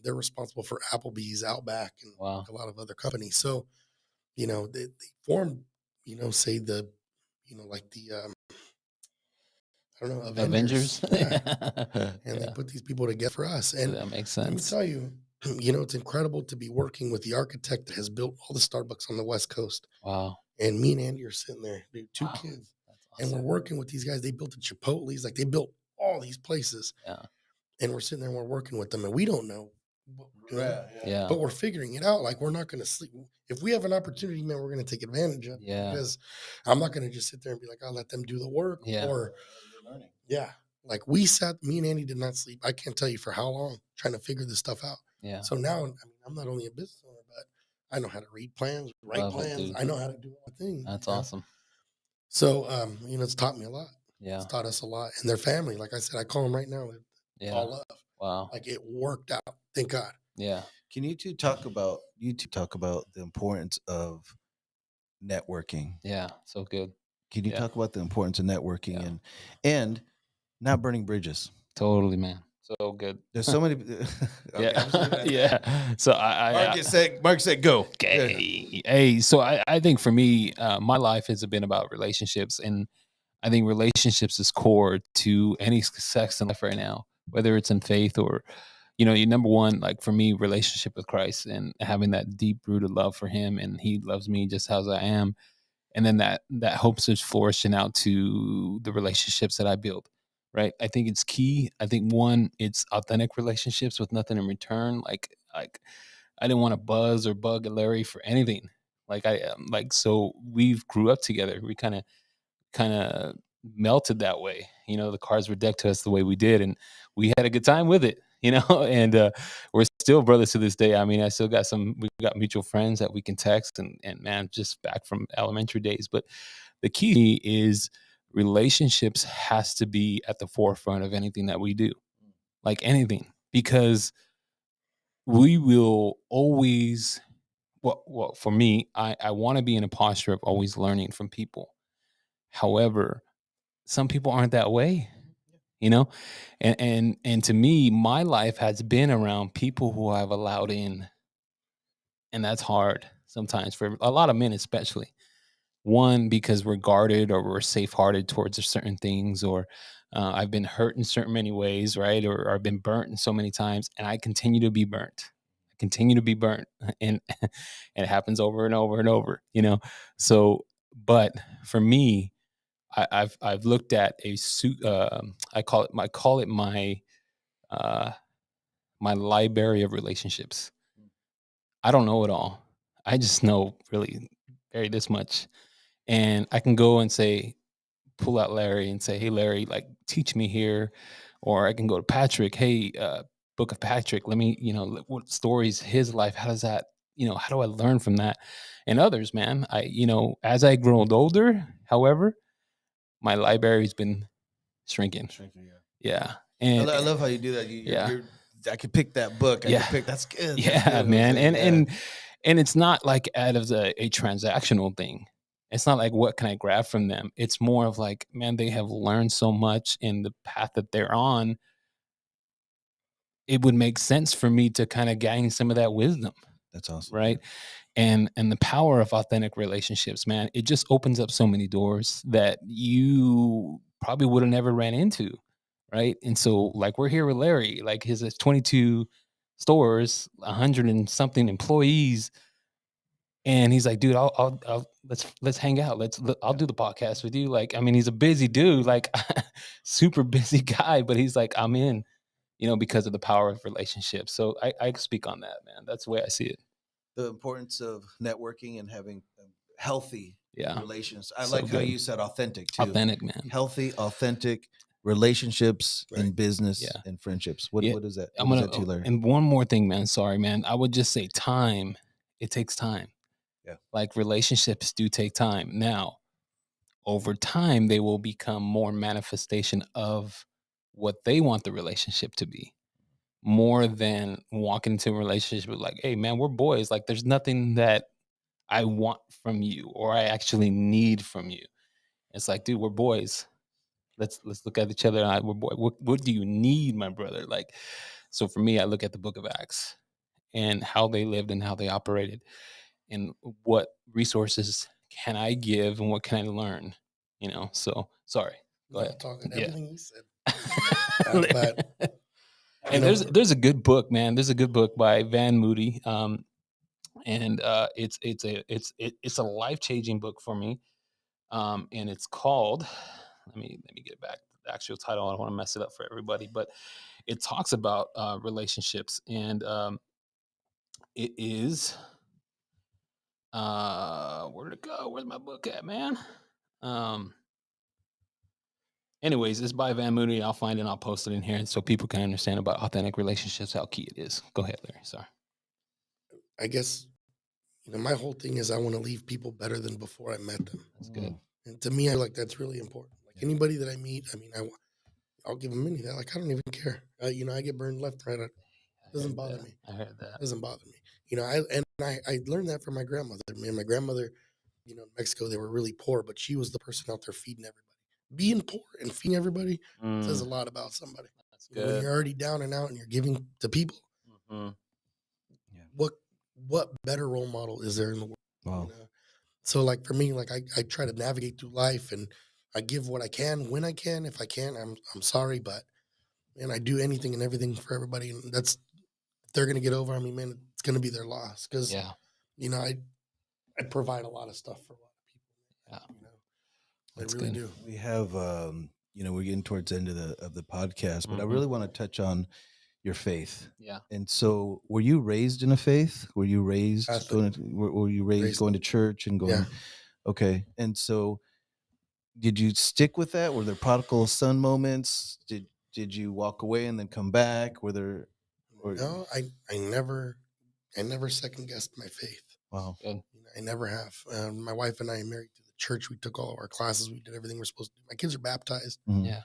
they're responsible for Applebee's, Outback, and a lot of other companies. So, they formed, say the, like the, I don't know, Avengers. Yeah. And they put these people together for us. And that makes let me sense. tell you, it's incredible to be working with the architect that has built all the Starbucks on the West Coast. Wow. And me and Andy are sitting there, dude, two kids. That's awesome. And we're working with these guys. They built the Chipotle's, like they built all these places. Yeah. And we're sitting there and we're working with them, and we don't know what we're doing. Yeah. But we're figuring it out. Like, we're not going to sleep. If we have an opportunity, man, we're going to take advantage of it. Yeah. Because I'm not going to just sit there and be like, I'll let them do the work. Yeah. Or, like me and Andy did not sleep. I can't tell you for how long trying to figure this stuff out. Yeah. So now, I mean, I'm not only a business owner, but I know how to read plans, write plans. I know how to do all the things. That's awesome. So, it's taught me a lot. Yeah. It's taught us a lot. And their family, like I said, I call them right now. All love. Wow. Like, it worked out. Thank God. Yeah. Can you two talk about the importance of networking? Yeah. So good. Can you talk about the importance of networking and not burning bridges? Totally, man. So good. There's so many. Yeah. So Mark said, go. Okay. Hey, so I think for me, my life has been about relationships, and I think relationships is core to any success in life right now, whether it's in faith or, you number one, like for me, relationship with Christ and having that deep rooted love for him, and he loves me just as I am. And then that hopes is flourishing out to the relationships that I build. Right. I think it's key. I think one, it's authentic relationships with nothing in return. Like I didn't want to buzz or bug Larry for anything. So we've grew up together. We kind of melted that way. The cards were decked to us the way we did, and we had a good time with it, and we're still brothers to this day. I mean, we got mutual friends that we can text and man, just back from elementary days. But the key is relationships has to be at the forefront of anything that we do, like anything, because we will always, well, for me, I want to be in a posture of always learning from people. However, some people aren't that way, and to me, my life has been around people who I've allowed in, and that's hard sometimes for a lot of men, especially. One, because we're guarded or we're safe-hearted towards certain things, or I've been hurt in certain many ways, right? Or I've been burnt in so many times, and I continue to be burnt. And it happens over and over and over, So, but for me, I've looked at a suit. I call it my my library of relationships. I don't know it all. I just know really very this much. And I can go and pull out Larry and say, hey, Larry, like, teach me here. Or I can go to Patrick, hey, book of Patrick, let me, what stories, his life, how does that, how do I learn from that? And others, man, as I grown older, however, my library's been shrinking. Yeah. And I love how you do that. I could pick that book. That's good. Yeah, man. And it's not like out of a transactional thing. It's not like, what can I grab from them? It's more of like, man, they have learned so much in the path that they're on. It would make sense for me to kind of gain some of that wisdom. That's awesome. Right. And the power of authentic relationships, man, it just opens up so many doors that you probably would have never ran into. Right. And so, like, we're here with Larry, like his 22 stores, 100 and something employees. And he's like, dude, I'll let's hang out. I'll do the podcast with you. Like, I mean, he's a busy dude, like super busy guy, but he's like, I'm in, because of the power of relationships. So I speak on that, man. That's the way I see it. The importance of networking and having healthy relations. I So like how good. you said authentic too. Authentic, man. Healthy, authentic relationships in business and friendships. What is that? I'm gonna and one more thing, man. Sorry, man. I would just say time. It takes time. Yeah. Like, relationships do take time. Now, over time, they will become more manifestation of what they want the relationship to be, more than walking into a relationship with like, hey, man, we're boys. Like, there's nothing that I want from you or I actually need from you. It's like, dude, we're boys. Let's look at each other. We're boy. What do you need, my brother? Like, so for me, I look at the Book of Acts and how they lived and how they operated, and what resources can I give and what can I learn? So sorry. Go ahead. Talking Yeah. everything you said. But and there's a good book, man. There's a good book by Van Moody, and it's a life-changing book for me, and it's called. Let me get back to the actual title. I don't want to mess it up for everybody, but it talks about relationships, and it is. Where'd it go? Where's my book at, man? Anyways, it's by Van Moody. I'll find it and I'll post it in here so people can understand about authentic relationships, how key it is. Go ahead, Larry. Sorry. I guess, my whole thing is I want to leave people better than before I met them. That's good. And to me, I like that's really important. Like anybody that I meet, I'll give them anything. Like, I don't even care. I get burned left, right. It doesn't bother me. I heard that. It doesn't bother me. I learned that from my grandmother. Man, my grandmother, in Mexico, they were really poor, but she was the person out there feeding everybody. Being poor and feeding everybody says a lot about somebody. That's good. When you're already down and out and you're giving to people, what better role model is there in the world? Wow. So like for me, like I try to navigate through life and I give what I can when I can. If I can't, I'm sorry, but man, I do anything and everything for everybody, and if they're gonna get over on me, man, it's gonna be their loss because I provide a lot of stuff for a lot of people. I really do. We have we're getting towards the end of the podcast, but I Mhm. really want to touch on your faith. Yeah. And so, were you raised in a faith? Were you raised were you raised going to church and going? Yeah. Okay. And so, did you stick with that? Were there prodigal son moments? Did you walk away and then come back? Were there? No, I never second guessed my faith. Wow. Good. I never have. My wife and I are married to the church. We took all of our classes. We did everything we're supposed to do. My kids are baptized. Mhm. Yeah.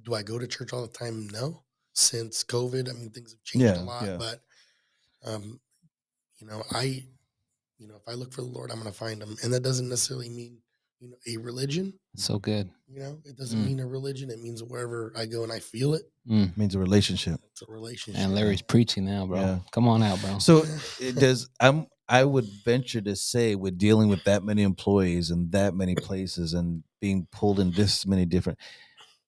Do I go to church all the time? No. Since COVID, things have changed a lot. Yeah. But, if I look for the Lord, I'm going to find him. And that doesn't necessarily mean, a religion. So good. It doesn't mean a religion. It means wherever I go and I feel it. It means a relationship. It's a relationship. And Larry's preaching now, bro. Yeah. Come on out, bro. So I would venture to say, with dealing with that many employees and that many places and being pulled in this many different,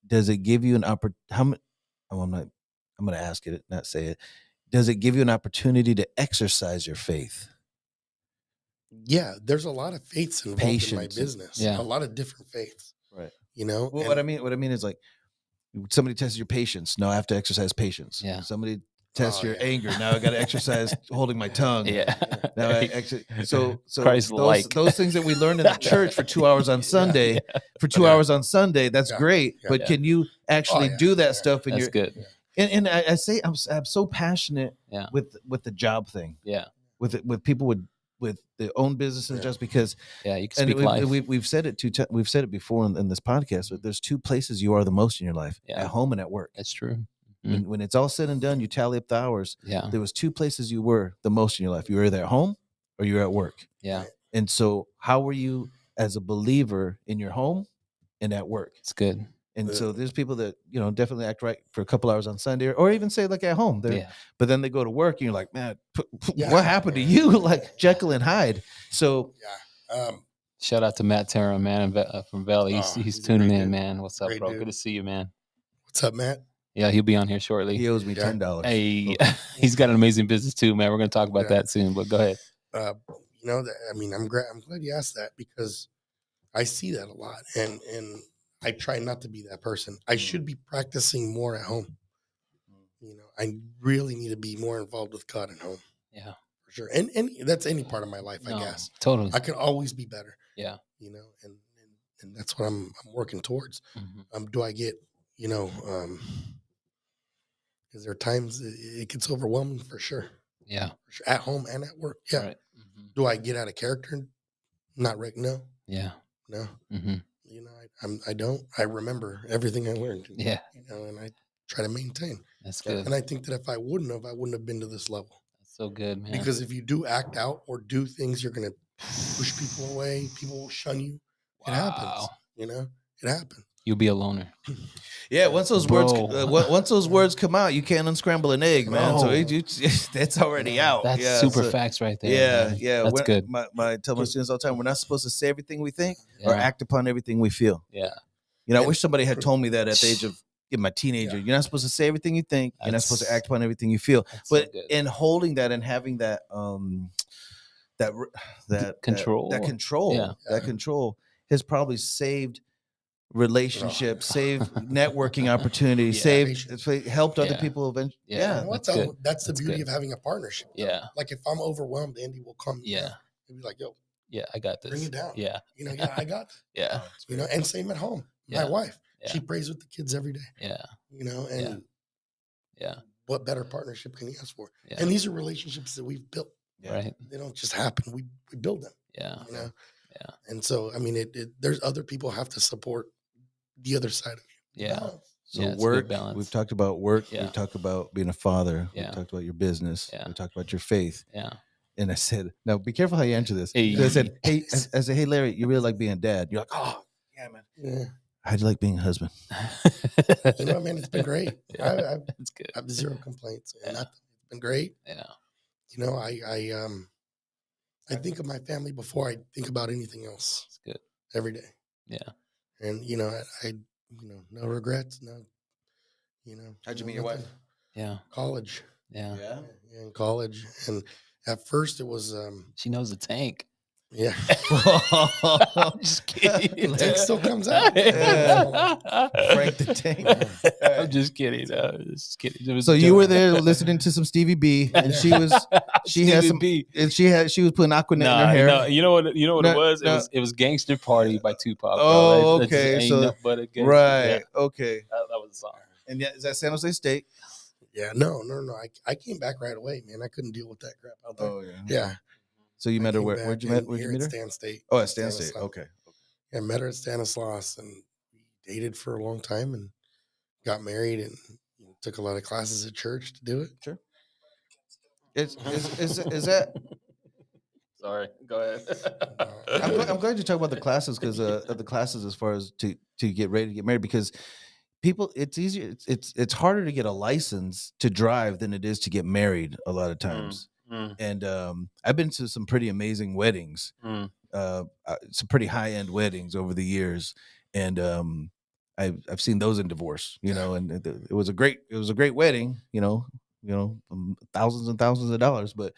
does it give you an opportunity? I'm going to ask it, not say it. Does it give you an opportunity to exercise your faith? Yeah, there's a lot of faiths involved in my business. Yeah. A lot of different faiths. Right. Well, what I mean is, like, somebody tests your patience. No, I have to exercise patience. Yeah. Somebody tests your anger. Now I got to exercise holding my tongue. Yeah. Now so Christ-like. those things that we learned in the church for 2 hours on Sunday, hours on Sunday, that's great. Yeah. But can you actually do that stuff in That's your? good. And I say I'm so passionate with the job thing. Yeah. With people with their own businesses, just because. Yeah, you can speak life. We've said it we've said it before in this podcast. But there's two places you are the most in your life: at home and at work. That's true. When it's all said and done, you tally up the hours. Yeah. There was two places you were the most in your life. You were either at home or you were at work. Yeah. And so, how were you as a believer in your home and at work? It's good. And so there's people that, definitely act right for a couple hours on Sunday, or even say like at home. But then they go to work and you're like, man, what happened to you? Like Jekyll and Hyde. So shout out to Matt Terra, man, from Valley. He's tuning in, man. What's up, bro? Dude. Good to see you, man. What's up, Matt? Yeah, he'll be on here shortly. he owes me $10. Hey, he's got an amazing business too, man. We're going to talk about that soon, but go ahead. I'm glad you asked that, because I see that a lot, and I try not to be that person. I should be practicing more at home. I really need to be more involved with God at home. Yeah, for sure. And that's any part of my life, I guess. Totally. I can always be better. Yeah. And that's what I'm working towards. Mm-hmm. Do I get, is there times it gets overwhelming? For sure. Yeah. For sure. At home and at work. Yeah. Right. Mm-hmm. Do I get out of character? Not right. No. Yeah. No. Mm-hmm. I don't. I remember everything I learned. Yeah. And I try to maintain. That's good. And I think that if I wouldn't have been to this level. That's so good, man. Because if you do act out or do things, you're going to push people away. People will shun you. It happens. It happens. You'll be a loner. Yeah, once those words come out, you can't unscramble an egg, man. No. So that's already out. That's super facts right there. Yeah, man. yeah. That's good. I tell my students all the time, we're not supposed to say everything we think or act upon everything we feel. Yeah. You know, I wish somebody had told me that at the age of my teenager. Yeah. You're not supposed to say everything you think. You're not supposed to act upon everything you feel. But in holding that and having that control, that control has probably saved relationships, saved networking opportunities, helped other people eventually. You know that's the beauty of having a partnership. Yeah. Like if I'm overwhelmed, Andy will come. Yeah. He'll be like, yo, I got this. Bring it down. Yeah. You know, I got this. Yeah. You know, and same at home. My wife, she prays with the kids every day. Yeah. You know, and what better partnership can you ask for? Yeah. And these are relationships that we've built. Right. They don't just happen. We build them. Yeah. You know? Yeah. And so, I mean, there's other people have to support the other side of you. Yeah. So work, we've talked about work. Yeah. We've talked about being a father. Yeah. We've talked about your business. Yeah. We talked about your faith. Yeah. And I said, now be careful how you answer this. Hey. I said, hey, I said, hey, Larry, you really like being a dad. You're like, oh, yeah, man. Yeah. How'd you like being a husband? You know, man, it's been great. That's good. I have zero complaints. And it's been great. Yeah. You know, I think of my family before I think about anything else. It's good. Every day. Yeah. And, you know, no regrets. No, you know. How'd you meet your wife? Yeah. College. Yeah. Yeah. In college. And at first it was, she knows the tank. Yeah. I'm just kidding. The tank still comes out. Frank the Tank. I'm just kidding. Just kidding. So you were there listening to some Stevie B, and she was had some B, and she was putting Aquanet in her hair. No, you know what it was? It was Gangster Party by Tupac. Oh, okay. So right, okay. That was the song. And is that San Jose State? Yeah, no. I came back right away, man. I couldn't deal with that crap out there. Oh yeah. Yeah. So you met her where'd you meet her? Stan State. Oh, at Stan State. Okay. Yeah, I met her at Stanislaus, and we dated for a long time and got married, and took a lot of classes at church to do it. Sure. Is that? Sorry, go ahead. I'm glad you talk about the classes because of the classes as far as to get ready to get married, because people, it's easier. It's harder to get a license to drive than it is to get married a lot of times. And I've been to some pretty amazing weddings, some pretty high end weddings over the years, and I've seen those in divorce, you know, and it was a great wedding, you know, thousands and thousands of dollars, but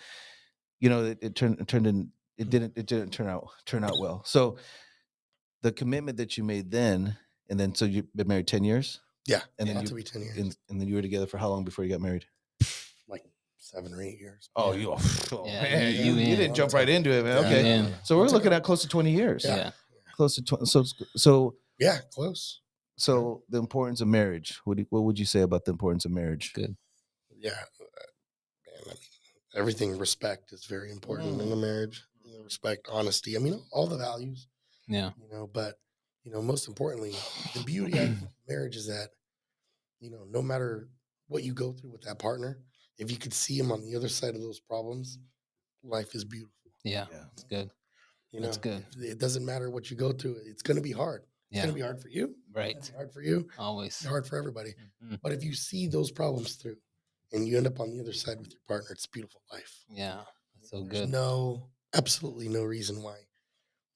you know, it didn't turn out well. So the commitment that you made then, and then so you've been married 10 years, and then to be 10 years, and then you were together for how long before you got married? Like 7 or 8 years. Oh, you didn't jump right into it, man. Okay, so we're looking at close to 20 years. Yeah. Close to 20. So yeah, close. So the importance of marriage. What would you say about the importance of marriage? Good. Yeah, man. I mean, everything. Respect is very important in the marriage. You know, respect, honesty. I mean, all the values. Yeah. You know, but most importantly, the beauty of marriage is that, no matter what you go through with that partner, if you could see him on the other side of those problems, life is beautiful. Yeah. It's good. That's good. It doesn't matter what you go through. It's going to be hard. It's going to be hard for you. Right. It's hard for you. Always. It's hard for everybody. Mm-hmm. But if you see those problems through and you end up on the other side with your partner, it's a beautiful life. Yeah. That's so good. There's absolutely no reason why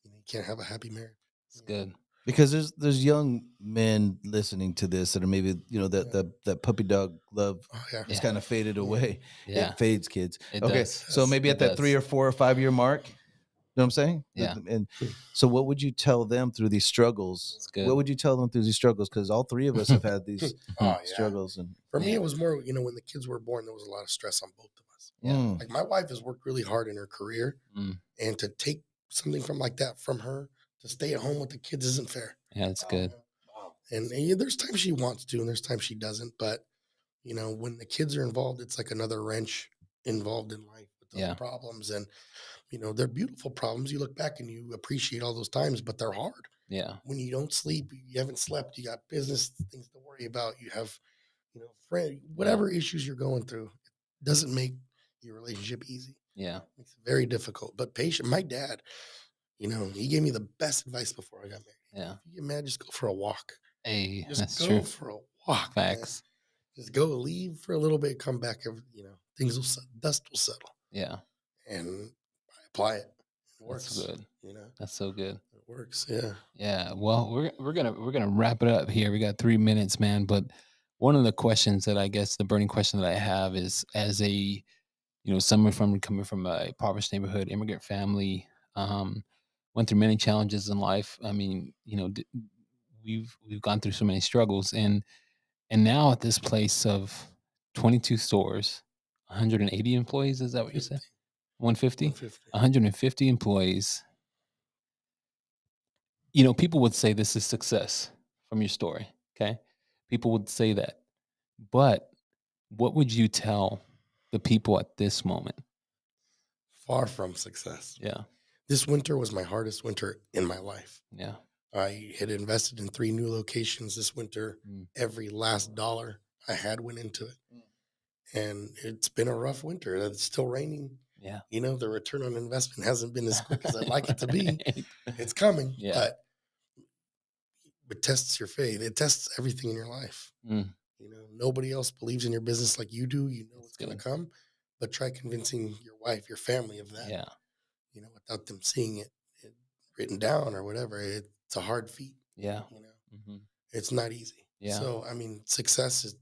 you can't have a happy marriage. It's good. Because there's young men listening to this that are maybe, that puppy dog love is kind of faded away. Yeah. It fades, kids. It okay. does. So maybe at that 3 or 4 or 5 year mark, you know what I'm saying? Yeah. And so what would you tell them through these struggles? What would you tell them through these struggles? Because all three of us have had these struggles. And for me, it was more, when the kids were born, there was a lot of stress on both of us. Yeah. Like my wife has worked really hard in her career, and to take something from like that from her to stay at home with the kids isn't fair. Yeah, that's good. And there's times she wants to, and there's times she doesn't. But when the kids are involved, it's like another wrench involved in life with those problems. And they're beautiful problems. You look back and you appreciate all those times, but they're hard. Yeah. When you don't sleep, you haven't slept, you got business things to worry about. You have, friend, whatever issues you're going through, it doesn't make your relationship easy. Yeah. It's very difficult, but patient. My dad, he gave me the best advice before I got married. Yeah. If you get mad, just go for a walk. Hey, just go true. For a walk. Facts. Man. Just go, leave for a little bit, come back. Things will, dust will settle. Yeah. And I apply it. It works. That's good. That's so good. It works. Yeah. Yeah. Well, we're gonna wrap it up here. We got 3 minutes, man. But one of the questions that I guess the burning question that I have is, as a someone coming from a impoverished neighborhood, immigrant family, went through many challenges in life. I mean, we've gone through so many struggles, and now at this place of 22 stores, 180 employees. Is that what you said? 150? 150. 150 employees. People would say this is success from your story. Okay. People would say that. But what would you tell the people at this moment? Far from success. Yeah. This winter was my hardest winter in my life. Yeah. I had invested in 3 new locations this winter. Every last dollar I had went into it. And it's been a rough winter. It's still raining. Yeah. The return on investment hasn't been as quick as I'd like it to be. It's coming, Yeah. but it tests your faith. It tests everything in your life. Nobody else believes in your business like you do. It's going to come, but try convincing your wife, your family of that. Yeah. Without them seeing it written down or whatever. It's a hard feat. Yeah. It's not easy. Yeah. So, I mean, success is,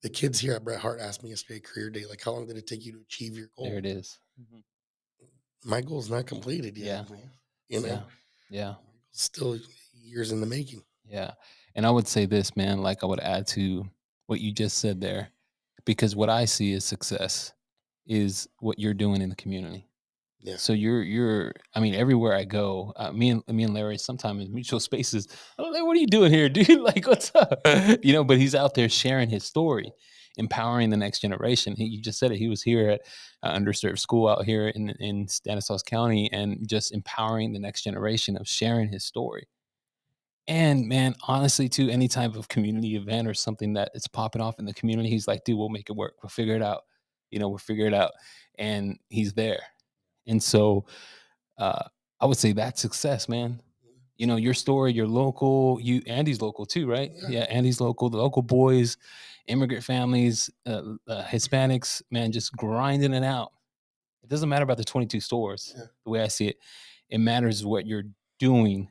the kids here at Bret Hart asked me yesterday, career day, like, how long did it take you to achieve your goal? There it is. My goal's not completed yet. Yeah. Yeah. Still years in the making. Yeah. And I would say this, man, like I would add to what you just said there, because what I see as success is what you're doing in the community. Yeah. So you're I mean, everywhere I go, me and Larry sometimes in mutual spaces, I'm like, what are you doing here, dude? Like, what's up? But he's out there sharing his story, empowering the next generation. You just said it. He was here at underserved school out here in Stanislaus County, and just empowering the next generation of sharing his story. And man, honestly, too, any type of community event or something that is popping off in the community, he's like, dude, we'll make it work. We'll figure it out. We'll figure it out. And he's there. And so I would say that's success, man. Your story, you're local. Andy's local too, right? Yeah, Andy's local. The local boys, immigrant families, Hispanics, man, just grinding it out. It doesn't matter about the 22 stores. The way I see it, it matters what you're doing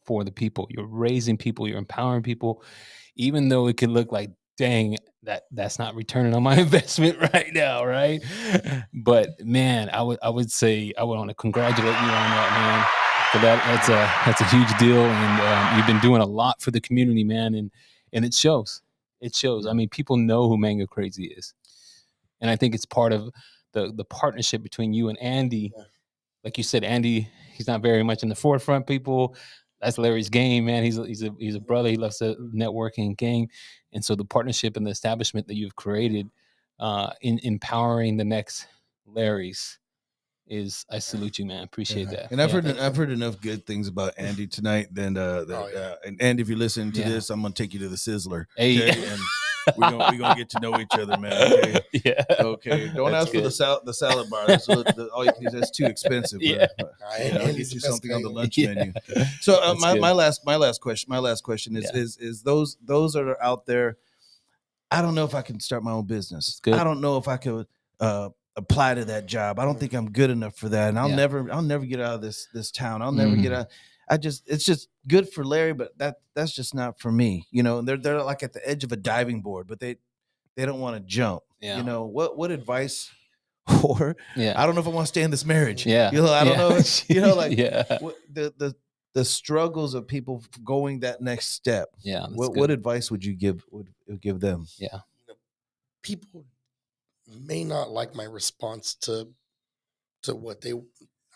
for the people. You're raising people. You're empowering people, even though it could look like, dang, that's not returning on my investment right now, right? But man, I would say I would want to congratulate you on that, man. For that's a huge deal, and you've been doing a lot for the community, man, and it shows. It shows. I mean, people know who Mango Crazy is, and I think it's part of the partnership between you and Andy. Like you said, Andy, he's not very much in the forefront. People, that's Larry's game, man. He's a brother. He loves the networking game, and so the partnership and the establishment that you've created in empowering the next Larrys is, I salute you, man. Appreciate that. And I've heard enough good things about Andy tonight. And Andy, if you're listening to this, I'm gonna take you to the Sizzler. Hey. Okay? And we're gonna get to know each other, man. Okay. Yeah. Okay. Don't ask for the salad bar. That's all you can do. That's too expensive. Yeah. I'll get you something on the lunch menu. So my last question is those that are out there. I don't know if I can start my own business. I don't know if I could apply to that job. I don't think I'm good enough for that, and I'll never get out of this town. I'll never get out. It's just good for Larry, but that's just not for me. They're like at the edge of a diving board, but they don't want to jump. Yeah. What advice? Or I don't know if I want to stay in this marriage. Yeah. I don't know. What, the struggles of people going that next step. Yeah. What advice would you give them? Yeah. People may not like my response to what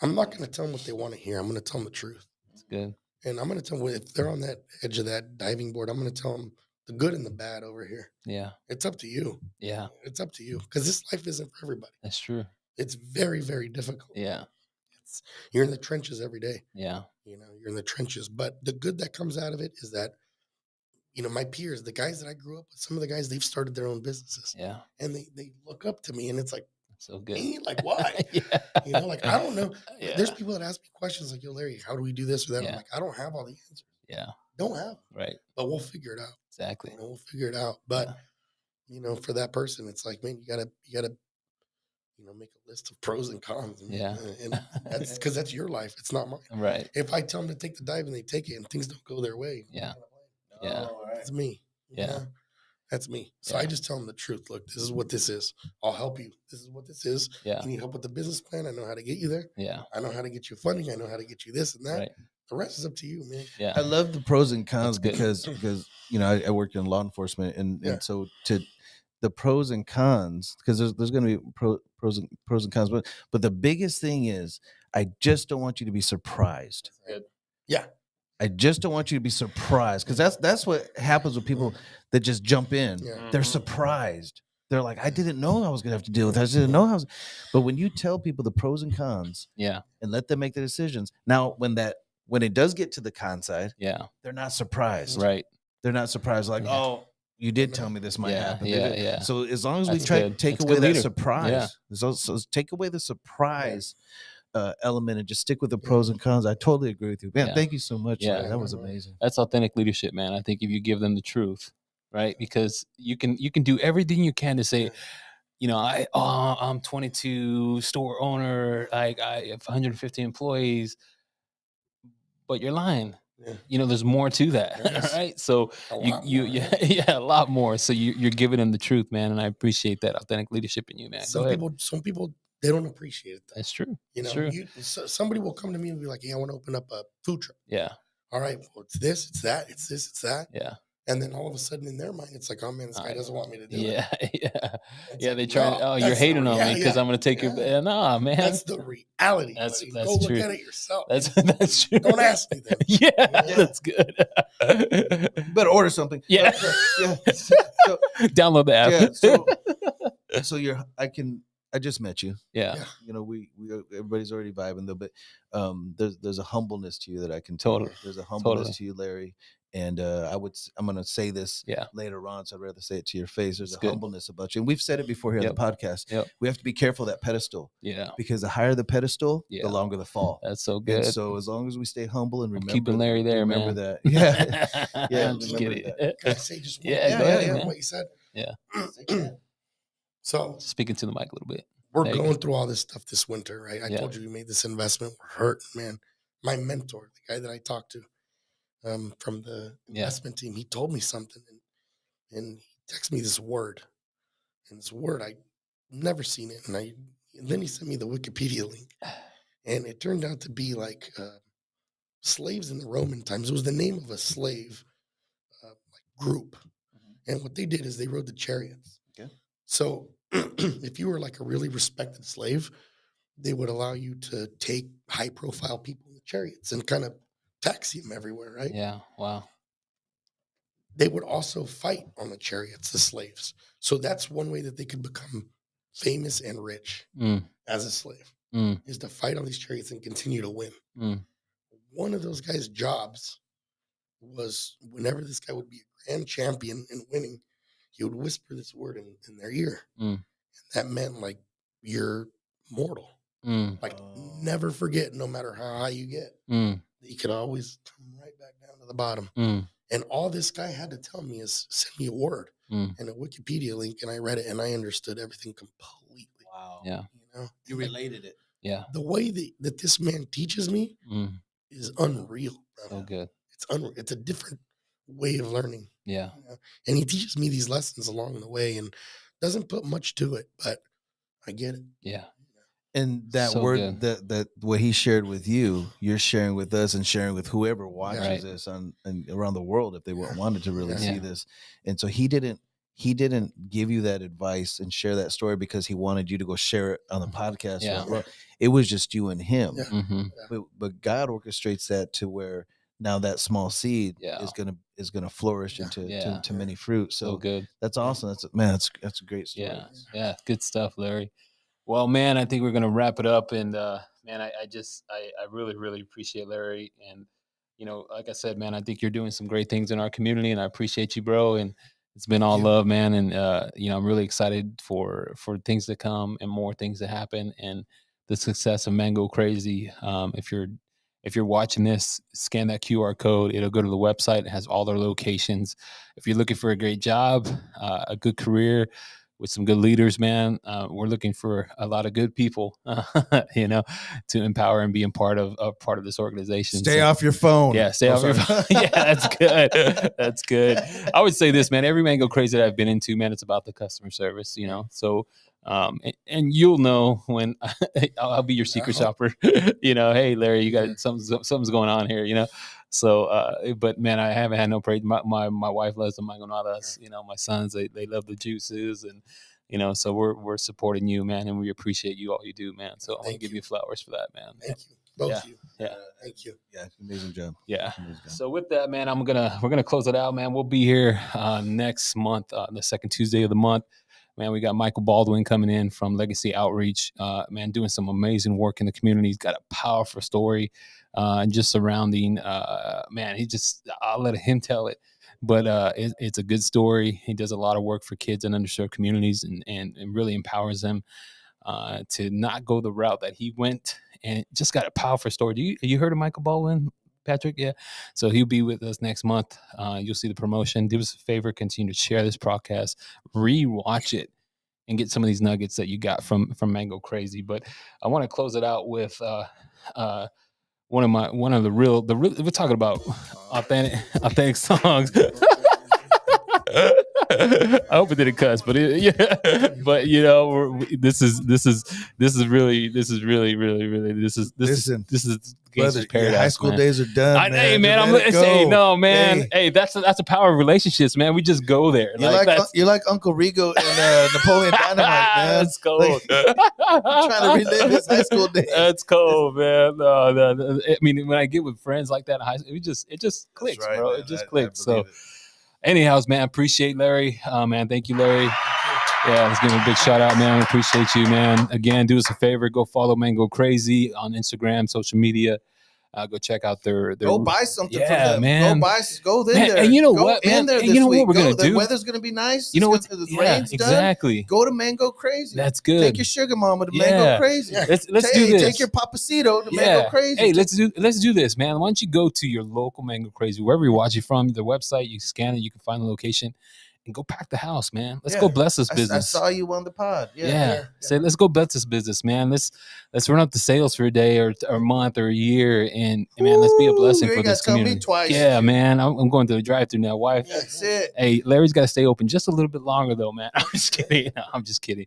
I'm not going to tell them what they want to hear. I'm going to tell them the truth. That's good. And I'm going to tell them, if they're on that edge of that diving board, I'm going to tell them the good and the bad over here. Yeah. It's up to you. Yeah. It's up to you, because this life isn't for everybody. That's true. It's very, very difficult. Yeah. You're in the trenches every day. Yeah. You're in the trenches, but the good that comes out of it is that, my peers, the guys that I grew up with, some of the guys, they've started their own businesses. Yeah. And they look up to me, and it's like, so good. me? Like, why? Yeah. I don't know. Yeah. There's people that ask me questions like, yo, Larry, how do we do this or that? Yeah. I'm like, I don't have all the answers. Yeah. Don't have them. Right. But we'll figure it out. Exactly. We'll figure it out. But, for that person, it's like, man, you gotta make a list of pros and cons. And that's because that's your life. It's not mine. Right. If I tell them to take the dive and they take it and things don't go their way, it's me. That's me. So I just tell them the truth. Look, this is what this is. I'll help you. This is what this is. You need help with the business plan. I know how to get you there. I know how to get you funding. I know how to get you this and that. The rest is up to you, man. I love the pros and cons because I work in law enforcement and so to the pros and cons, because there's going to be pros and cons, but the biggest thing is I just don't want you to be surprised. I just don't want you to be surprised, because that's what happens with people that just jump in. They're surprised. They're like, I didn't know I was going to have to deal with this. I didn't know but when you tell people the pros and cons, and let them make the decisions. Now, when it does get to the con side, they're not surprised. Right. They're not surprised. Like, oh, you did tell me this might happen. So as long as That's we try to good. take That's away good that leader. surprise, so take away the surprise element and just stick with the pros and cons. I totally agree with you, man. Thank you so much. That was amazing. That's authentic leadership, man. I think if you give them the truth, right? Because you can do everything you can to say, I'm 22 store owner, I have 150 employees, but you're lying. There's more to that, right? So a lot more. So you're giving them the truth, man, and I appreciate that authentic leadership in you, man. Some people they don't appreciate it. That's true. Somebody will come to me and be like, "Hey, I want to open up a food truck." All right. Well, it's this, it's that, it's this, it's that. And then all of a sudden in their mind, it's like, oh man, this guy doesn't want me to do it. They try. You're hating on me because I'm going to take your. Nah, man. That's the reality. That's Go true. look at it yourself. That's true. Don't ask me that. That's good. Better order something. So, download the app. So I just met you. We everybody's already vibing though, but there's a humbleness to you that I can tell. There's a humbleness to you, Larry. And I'm going to say this later on, so I'd rather say it to your face. There's a humbleness about you. And we've said it before here on the podcast. We have to be careful of that pedestal. Because the higher the pedestal, the longer the fall. That's so good. And so as long as we stay humble and remember, keeping Larry there, remember man. that. I'm just kidding. Can I say just one thing what you said? So speaking to the mic a little bit. We're going through all this stuff this winter, right? I told you we made this investment. We're hurting, man. My mentor, the guy that I talked to, from the investment team, he told me something, and he texted me this word, and this word I never seen it, and then he sent me the Wikipedia link, and it turned out to be like slaves in the Roman times. It was the name of a slave group, and what they did is they rode the chariots. So if you were like a really respected slave, they would allow you to take high profile people in the chariots and kind of taxi them everywhere, right? Yeah. Wow. They would also fight on the chariots, the slaves. So that's one way that they could become famous and rich as a slave, is to fight on these chariots and continue to win. One of those guys' jobs was whenever this guy would be a grand champion and winning, he would whisper this word in their ear. And that meant like, you're mortal. Like never forget, no matter how high you get, you could always come right back down to the bottom. And all this guy had to tell me is send me a word and a Wikipedia link, and I read it and I understood everything completely. Wow. Yeah. You related it. Yeah. The way that this man teaches me is unreal. Bro. So good. It's unreal. It's a different way of learning. Yeah. And he teaches me these lessons along the way and doesn't put much to it, but I get it. Yeah. And that word that what he shared with you, you're sharing with us and sharing with whoever watches this and around the world if they wanted to really see this. And so he didn't give you that advice and share that story because he wanted you to go share it on the podcast. It was just you and him. But God orchestrates that to where now that small seed is gonna flourish into many fruit. So good. That's awesome. That's a great story. Yeah. Good stuff, Larry. Well, man, I think we're gonna wrap it up. And man, I really, really appreciate Larry. And like I said, man, I think you're doing some great things in our community, and I appreciate you, bro. And it's been all love, man. And I'm really excited for things to come and more things to happen, and the success of Mango Crazy. If you're watching this, scan that QR code. It'll go to the website. It has all their locations. If you're looking for a great job, a good career, with some good leaders, man. We're looking for a lot of good people, to empower and be a part of this organization. Stay off your phone. Yeah, stay off your phone. Yeah, that's good. That's good. I would say this, man. Every Mango Crazy that I've been into, man, it's about the customer service. So. And you'll know when I'll be your secret shopper. Hey, Larry, you got something's going on here. So, but man, I haven't had no praise. My wife loves the mangonadas. My sons they love the juices, and so we're supporting you, man, and we appreciate you all you do, man. So I want to give you flowers for that, man. Thank you, both of you. Yeah, thank you. Yeah, amazing job. Yeah. Amazing job. So with that, man, we're gonna close it out, man. We'll be here next month, the second Tuesday of the month. Man, we got Michael Baldwin coming in from Legacy Outreach, man, doing some amazing work in the community. He's got a powerful story, and just surrounding, man, I'll let him tell it, but it's a good story. He does a lot of work for kids in underserved communities and really empowers them to not go the route that he went, and just got a powerful story. You heard of Michael Baldwin, Patrick? Yeah. So he'll be with us next month. You'll see the promotion. Do us a favor, continue to share this podcast, re-watch it, and get some of these nuggets that you got from Mango Crazy. But I want to close it out with one of the real we're talking about authentic songs. I hope it didn't cuss, but but this is really Gangster's Paradise. High school days are done. Hey man, hey, that's a power of relationships, man. We just go there. You're like Uncle Rigo and Napoleon Dynamite, man. That's cold. Trying to relive his high school days. That's cold, man. No, I mean, when I get with friends like that in high school, it just clicks, right, bro. Man. It just clicks. So. Anyhow, man, appreciate Larry. Man, thank you, Larry. Yeah, let's give him a big shout out, man. We appreciate you, man. Again, do us a favor. Go follow Mango Crazy on Instagram, social media. Go check out their go buy something from them. Man. Go there. And you know what, man? What we're going to do? The weather's going to be nice. You know what? Rain's exactly. Done. Go to Mango Crazy. That's good. Take your sugar mama to Mango Crazy. Let's do this. Take your Papacito to Mango Crazy. Hey, let's do this, man. Why don't you go to your local Mango Crazy, wherever you're watching from, the website, you scan it, you can find the location. And go pack the house, man. Let's go bless this business. I saw you on the pod. Say, let's go bless this business, man. Let's run up the sales for a day or a month or a year, and man, let's be a blessing for this community. Me twice. Yeah, man. I'm going to the drive-thru now. Wife. That's it. Hey, Larry's got to stay open just a little bit longer, though, man. I'm just kidding. I'm just kidding.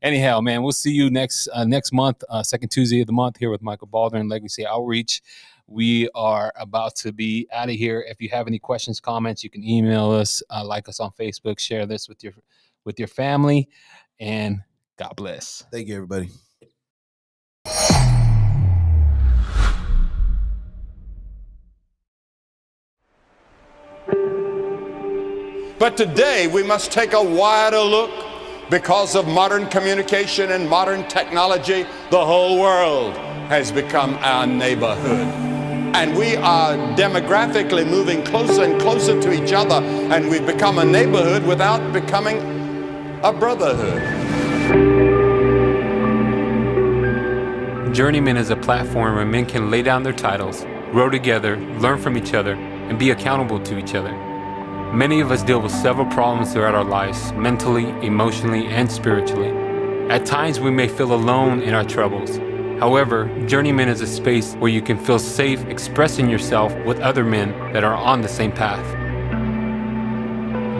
Anyhow, man, we'll see you next month, second Tuesday of the month, here with Michael Baldwin, Legacy Outreach. We are about to be out of here. If you have any questions, comments, you can email us, like us on Facebook, share this with your family, and God bless. Thank you, everybody. But today we must take a wider look. Because of modern communication and modern technology, the whole world has become our neighborhood. And we are demographically moving closer and closer to each other, and we've become a neighborhood without becoming a brotherhood. Journeyman is a platform where men can lay down their titles, grow together, learn from each other, and be accountable to each other. Many of us deal with several problems throughout our lives, mentally, emotionally, and spiritually. At times, we may feel alone in our troubles. However, Journeyman is a space where you can feel safe expressing yourself with other men that are on the same path.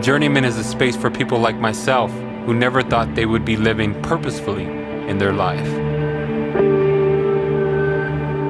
Journeyman is a space for people like myself who never thought they would be living purposefully in their life.